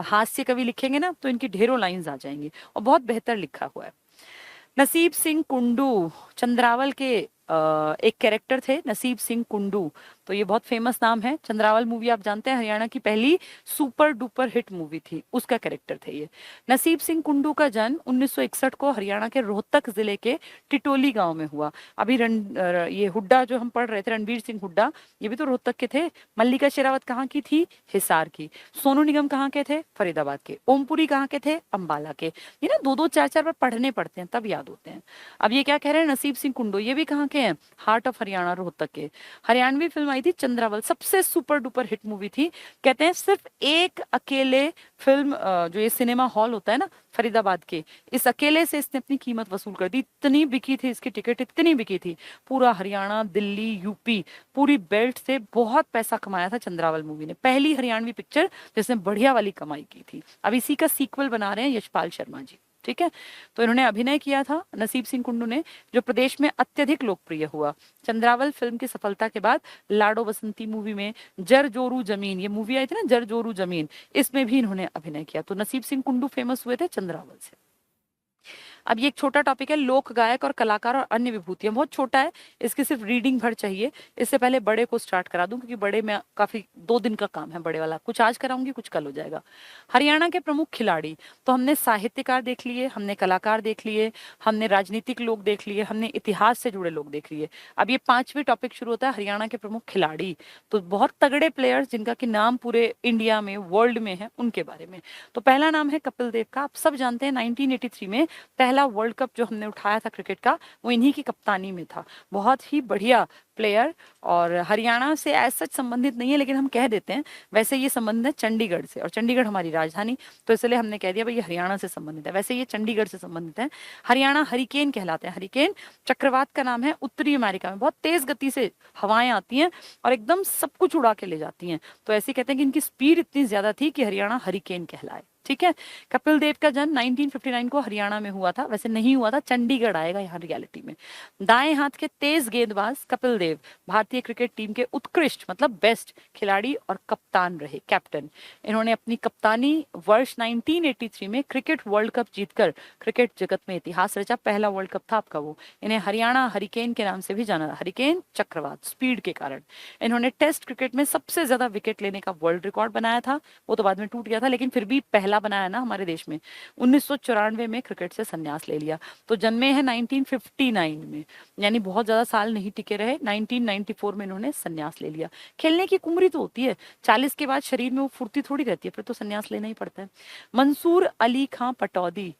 हास्य कवि लिखेंगे ना, तो इनकी ढेरों लाइंस आ जाएंगी, और बहुत बेहतर लिखा हुआ है। नसीब सिंह कुंडू, चंद्रावल के एक कैरेक्टर थे नसीब सिंह कुंडू, तो ये बहुत फेमस नाम है। चंद्रावल मूवी आप जानते हैं, हरियाणा की पहली सुपर डुपर हिट मूवी थी, उसका कैरेक्टर थे ये। नसीब सिंह कुंडू का जन्म 1961 को हरियाणा के रोहतक जिले के टिटोली गांव में हुआ। अभी ये हुड्डा जो हम पढ़ रहे थे, रणवीर सिंह हुड्डा, ये भी तो रोहतक के थे। मल्लिका शेरावत कहाँ की थी? हिसार की। सोनू निगम कहाँ के थे? फरीदाबाद के। ओमपुरी कहाँ के थे? अंबाला के। ये ना दो दो चार चार बार पढ़ने पड़ते हैं तब याद होते हैं। अब ये क्या कह रहे हैं, नसीब सिंह कुंडू, ये भी कहाँ के हैं? हार्ट ऑफ हरियाणा, रोहतक के। हरियाणवी फिल्म आई थी चंद्रावल, सबसे सुपर डुपर हिट मूवी थी। कहते हैं सिर्फ एक अकेले फिल्म जो ये सिनेमा हॉल होता है ना फरीदाबाद के, इस अकेले से इसने अपनी कीमत वसूल कर दी। इतनी बिकी थी इसकी टिकट, इतनी बिकी थी। पूरा हरियाणा, दिल्ली, यूपी, पूरी बेल्ट से बहुत पैसा कमाया था चंद्रावल मूवी ने। पहली हरियाणवी पिक्चर जिसने बढ़िया वाली कमाई की थी। अब इसी का सीक्वल बना रहे हैं यशपाल शर्मा जी। ठीक है, तो इन्होंने अभिनय किया था नसीब सिंह कुंडू ने, जो प्रदेश में अत्यधिक लोकप्रिय हुआ। चंद्रावल फिल्म की सफलता के बाद लाडो बसंती मूवी में, जर जोरू जमीन, ये मूवी आई थी ना जर जोरू जमीन, इसमें भी इन्होंने अभिनय किया। तो नसीब सिंह कुंडू फेमस हुए थे चंद्रावल से। अब ये एक छोटा टॉपिक है, लोक गायक और कलाकार और अन्य विभूतियां, बहुत छोटा है, इसकी सिर्फ रीडिंग भर चाहिए। इससे पहले बड़े को स्टार्ट करा दूं, क्योंकि बड़े में काफी 2 दिन का काम है बड़े वाला, कुछ आज कराऊंगी कुछ कल हो जाएगा। हरियाणा के प्रमुख खिलाड़ी, तो हमने साहित्यकार देख लिए, हमने कलाकार देख लिए, हमने राजनीतिक लोग देख लिए, हमने इतिहास से जुड़े लोग देख लिए। अब ये 5वीं टॉपिक शुरू होता है, हरियाणा के प्रमुख खिलाड़ी। तो बहुत तगड़े प्लेयर्स जिनका कि नाम पूरे इंडिया में वर्ल्ड में है, उनके बारे में। तो पहला नाम है कपिल देव का। आप सब जानते हैं 1983 में पहला वर्ल्ड कप जो हमने उठाया था क्रिकेट का, वो इन्हीं की कप्तानी में था। बहुत ही बढ़िया प्लेयर, और हरियाणा से एज सच संबंधित नहीं है, लेकिन हम कह देते हैं वैसे ये संबंध है चंडीगढ़ से, और चंडीगढ़ हमारी राजधानी, तो इसलिए हमने कह दिया भाई ये हरियाणा से संबंधित है, वैसे ये चंडीगढ़ से संबंधित है। हरियाणा हरिकेन कहलाते हैं। हरिकेन चक्रवात का नाम है, उत्तरी अमेरिका में बहुत तेज गति से हवाएं आती हैं और एकदम सब कुछ उड़ा के ले जाती हैं, तो ऐसे कहते हैं कि इनकी स्पीड इतनी ज्यादा थी कि हरियाणा हरिकेन कहलाए। ठीक है। कपिल देव का जन्म 1959 को हरियाणा में हुआ था, वैसे नहीं हुआ था, चंडीगढ़ आएगा यहाँ रियलिटी में। दाएं हाथ के तेज गेंदबाज कपिल देव भारतीय क्रिकेट टीम के उत्कृष्ट मतलब बेस्ट खिलाड़ी और कप्तान रहे, कैप्टन। इन्होंने अपनी कप्तानी वर्ष 1983 में क्रिकेट वर्ल्ड कप जीतकर क्रिकेट जगत में इतिहास रचा। पहला वर्ल्ड कप था आपका वो। इन्हें हरियाणा हरिकेन के नाम से भी जाना, हरिकेन चक्रवात स्पीड के कारण। इन्होंने टेस्ट क्रिकेट में सबसे ज्यादा विकेट लेने का वर्ल्ड रिकॉर्ड बनाया था, वो तो बाद में टूट गया था, लेकिन फिर भी पहला बनाया ना हमारे देश में। 1994 में क्रिकेट से संन्यास ले लिया, तो जन्मे हैं 1959 में, यानी बहुत ज्यादा साल नहीं टिके रहे। 1994 में इन्होंने संन्यास ले लिया। खेलने की उम्र तो होती है, 40 के बाद शरीर में वो फुर्ती थोड़ी रहती है, फिर तो संन्यास लेना ही पड़ता है। मंसूर अली खां पटौदी,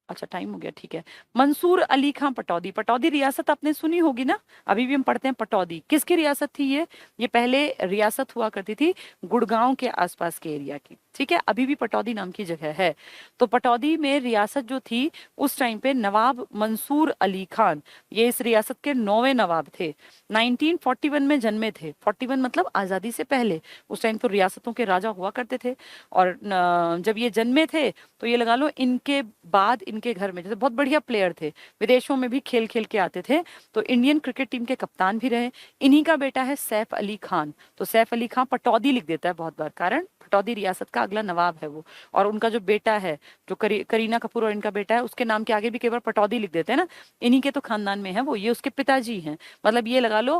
अच्छा टाइम हो गया, ठीक है। मंसूर अली खां पटौदी, पटौदी रियासत आपने सुनी होगी ना, अभी भी हम पढ़ते हैं पटौदी। किसकी रियासत थी ये पहले रियासत हुआ करती थी गुड़गांव के आसपास के एरिया की। ठीक है, अभी भी पटौदी नाम की जगह है। तो पटौदी में रियासत जो थी उस टाइम पे नवाब मंसूर अली खान, ये इस रियासत के 9वें नवाब थे। 1941 में जन्मे थे, 41 मतलब आजादी से पहले। उस टाइम तो रियासतों के राजा हुआ करते थे, और जब ये जन्मे थे तो ये लगा लो इनके बाद इनके घर में जैसे बहुत बढ़िया प्लेयर थे, विदेशों में भी खेल खेल के आते थे, तो इंडियन क्रिकेट टीम के कप्तान भी रहे। इन्हीं का बेटा है सैफ अली खान। तो सैफ अली खान पटौदी लिख देता है बहुत बार, कारण पटौदी रियासत का अगला नवाब है वो। और उनका जो बेटा है, जो करीना कपूर और इनका बेटा है, उसके नाम के आगे भी कई बार पटौदी लिख देते हैं ना, इन्हीं के तो खानदान में है वो, ये उसके पिताजी हैं। मतलब ये लगा लो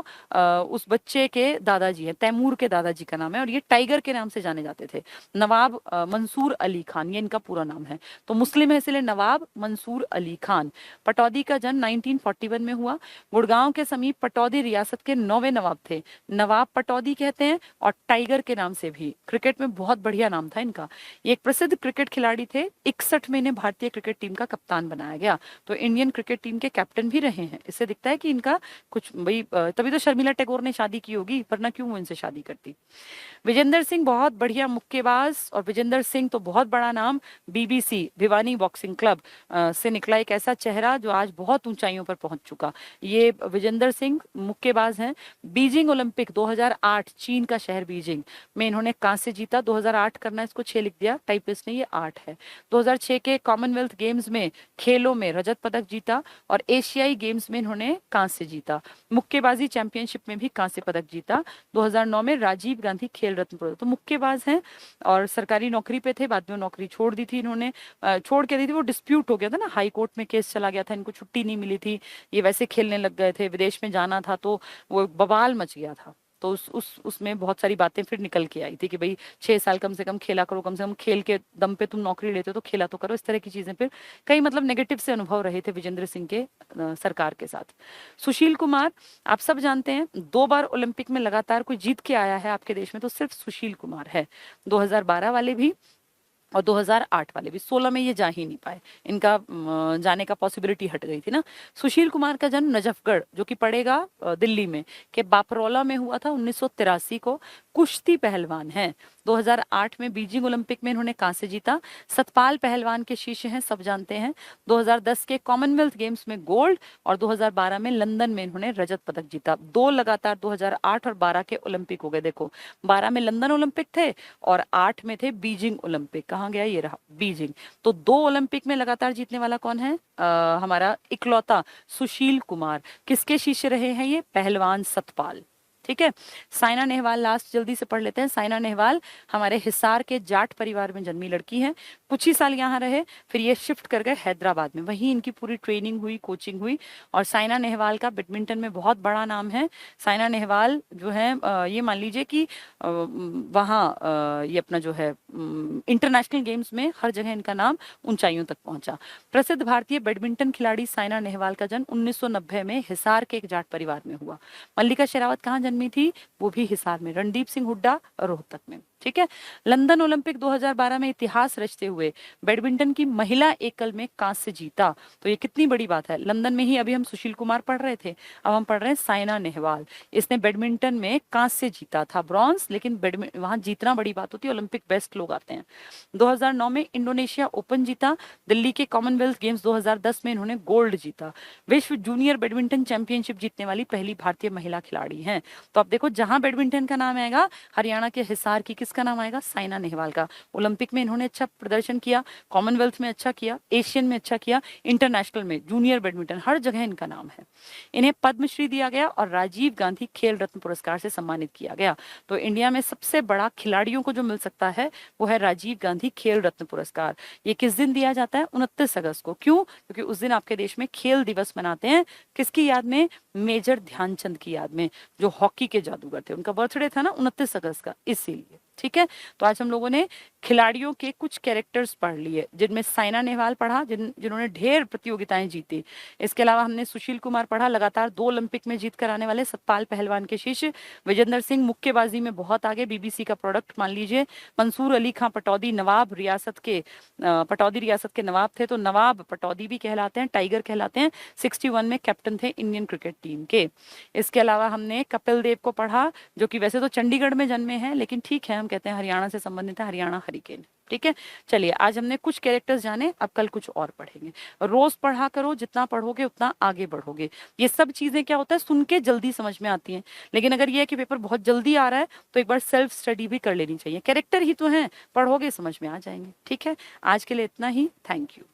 उस बच्चे के दादाजी हैं, तैमूर के दादाजी का नाम है, और ये टाइगर के नाम से जाने जाते थे। नवाब मंसूर अली खान, ये इनका पूरा नाम है। तो मुस्लिम है इसलिए नवाब मंसूर अली खान। पटौदी का जन्म 1941 में हुआ। गुड़गांव के समीप पटौदी रियासत के 9वें नवाब थे, नवाब पटौदी कहते हैं, और टाइगर के नाम से भी। क्रिकेट में बहुत बढ़िया नाम था इनका। ये एक प्रसिद्ध क्रिकेट खिलाड़ी थे। 61 में इन्हें भारतीय क्रिकेट टीम का कप्तान बनाया गया, तो इंडियन क्रिकेट टीम के कैप्टन भी रहे हैं। इससे दिखता है कि इनका कुछ भाई, तभी तो शर्मिला टैगोर ने शादी की होगी, वरना क्यों वो इनसे शादी करती। विजेंदर सिंह बहुत बढ़िया मुक्केबाज, और विजेंदर सिंह तो बहुत बड़ा नाम, बीबीसी भिवानी बॉक्सिंग क्लब से निकला एक ऐसा चेहरा जो आज बहुत ऊंचाइयों पर पहुंच चुका। ये विजेंदर सिंह मुक्केबाज हैं। बीजिंग ओलंपिक 2008, चीन का शहर बीजिंग में इन्होंने कांस्य जीता। 2008 करना, इसको 6 लिख दिया टाइपिस्ट ने, ये 8 है। 2006 के कॉमनवेल्थ गेम्स में खेलों में रजत पदक जीता, और एशियाई गेम्स में इन्होंने कांस्य जीता। मुक्केबाजी चैंपियनशिप में भी कांस्य पदक जीता। 2009 में राजीव गांधी खेल रत्न। तो मुक्केबाज हैं, और सरकारी नौकरी पे थे, बाद में नौकरी छोड़ दी थी इन्होंने। छोड़ के दी थी, वो डिस्प्यूट हो गया था ना, हाई कोर्ट में केस चला गया था, इनको छुट्टी नहीं मिली थी, ये वैसे खेलने लग गए थे, विदेश में जाना था, तो वो बवाल मच गया था। तो उसमें बहुत सारी बातें फिर निकल के आई थी कि भाई 6 साल कम से कम खेला करो, कम से कम खेल के दम पे तुम नौकरी लेते हो तो खेला तो करो, इस तरह की चीजें फिर कई मतलब नेगेटिव से अनुभव रहे थे विजेंद्र सिंह के सरकार के साथ। सुशील कुमार, आप सब जानते हैं 2 बार ओलंपिक में लगातार कोई जीत के आया है आपके देश में तो सिर्फ सुशील कुमार है। 2012 वाले भी और 2008 वाले भी। 16 में ये जा ही नहीं पाए, इनका जाने का पॉसिबिलिटी हट गई थी ना। सुशील कुमार का जन्म नजफगढ़, जो कि पड़ेगा दिल्ली में, के बापरोला में हुआ था 1983 को। कुश्ती पहलवान हैं। 2008 में बीजिंग ओलंपिक में इन्होंने कांस्य जीता। सतपाल पहलवान के शिष्य हैं, सब जानते हैं। 2010 के कॉमनवेल्थ गेम्स में गोल्ड, और 2012 में लंदन में इन्होंने रजत पदक जीता। 2 लगातार 2008 और 12 के ओलंपिक हो गए। देखो 12 में लंदन ओलंपिक थे, और 8 में थे बीजिंग ओलंपिक। कहाँ गया, ये रहा बीजिंग। तो 2 ओलंपिक में लगातार जीतने वाला कौन है? हमारा इकलौता सुशील कुमार। किसके शिष्य रहे हैं ये? पहलवान सतपाल। ठीक है। साइना नेहवाल लास्ट जल्दी से पढ़ लेते हैं। साइना नेहवाल हमारे हिसार के जाट परिवार में जन्मी लड़की है। कुछ ही साल यहाँ रहे, फिर ये शिफ्ट कर गए हैदराबाद में, वहीं इनकी पूरी ट्रेनिंग हुई, कोचिंग हुई। और साइना नेहवाल का बैडमिंटन में बहुत बड़ा नाम है। साइना नेहवाल जो है ये मान लीजिए कि वहाँ ये अपना जो है इंटरनेशनल गेम्स में हर जगह इनका नाम ऊंचाइयों तक पहुंचा। प्रसिद्ध भारतीय बैडमिंटन खिलाड़ी साइना नेहवाल का जन्म 1990 में हिसार के एक जाट परिवार में हुआ। मल्लिका शेरावत कहाँ जन्मी थी? वो भी हिसार में। रणदीप सिंह हुड्डा रोहतक में। ठीक है। लंदन ओलंपिक 2012 में इतिहास रचते हुए बैडमिंटन की महिला एकल में कांस्य जीता। तो ये कितनी बड़ी बात है। लंदन में ही अभी हम सुशील कुमार पढ़ रहे थे, अब हम पढ़ रहे हैं साइना नेहवाल। इसने बैडमिंटन में कांस्य जीता था, ब्रॉन्ज, लेकिन बैडमिंटन वहां जीतना बड़ी बात होती है, ओलंपिक बेस्ट लोग आते हैं। 2009 में इंडोनेशिया ओपन जीता। दिल्ली के कॉमनवेल्थ गेम्स 2010 में इन्होंने गोल्ड जीता। विश्व जूनियर बैडमिंटन चैंपियनशिप जीतने वाली पहली भारतीय महिला खिलाड़ी हैं। तो अब देखो, जहां बैडमिंटन का नाम आएगा, हरियाणा के हिसार की किसका नाम आएगा? साइना नेहवाल का। ओलंपिक में इन्होंने अच्छा प्रदर्शन किया, कॉमनवेल्थ में अच्छा किया, एशियन में अच्छा किया, इंटरनेशनल में, जूनियर बैडमिंटन, हर जगह इनका नाम है। इन्हें पद्मश्री दिया गया और राजीव गांधी खेल रत्न पुरस्कार से सम्मानित किया गया। तो इंडिया में सबसे बड़ा खिलाड़ियों को जो मिल सकता है वो है राजीव गांधी खेल रत्न पुरस्कार। ये किस दिन दिया जाता है? 29 अगस्त को। क्यों? क्योंकि उस दिन आपके देश में खेल दिवस मनाते हैं। किसकी याद में? मेजर ध्यानचंद की याद में, जो हॉकी के जादूगर थे। उनका बर्थडे था ना 29 अगस्त का, इसीलिए। ठीक है। तो आज हम लोगों ने खिलाड़ियों के कुछ कैरेक्टर्स पढ़ लिए, जिनमें साइना नेहवाल पढ़ा, जिन्होंने ढेर प्रतियोगिताएं जीती। इसके अलावा हमने सुशील कुमार पढ़ा, लगातार 2 ओलंपिक में जीत कर आने वाले सतपाल पहलवान के शिष्य। विजेंद्र सिंह मुक्केबाजी में बहुत आगे, बीबीसी का प्रोडक्ट मान लीजिए। मंसूर अली खां पटौदी, नवाब रियासत के पटौदी रियासत के नवाब थे, तो नवाब पटौदी भी कहलाते हैं, टाइगर कहलाते हैं। 61 में कैप्टन थे इंडियन क्रिकेट टीम के। इसके अलावा हमने कपिल देव को पढ़ा, जो कि वैसे तो चंडीगढ़ में जन्मे हैं, लेकिन ठीक है, हम कहते हैं हरियाणा से संबंधित है, हरियाणा हरिकेन। ठीक है। चलिए, आज हमने कुछ कैरेक्टर्स जाने, अब कल कुछ और पढ़ेंगे। रोज पढ़ा करो, जितना पढ़ोगे उतना आगे बढ़ोगे। ये सब चीजें क्या होता है, सुन के जल्दी समझ में आती हैं, लेकिन अगर ये है कि पेपर बहुत जल्दी आ रहा है तो एक बार सेल्फ स्टडी भी कर लेनी चाहिए। कैरेक्टर ही तो है, पढ़ोगे समझ में आ जाएंगे। ठीक है। आज के लिए इतना ही। Thank you.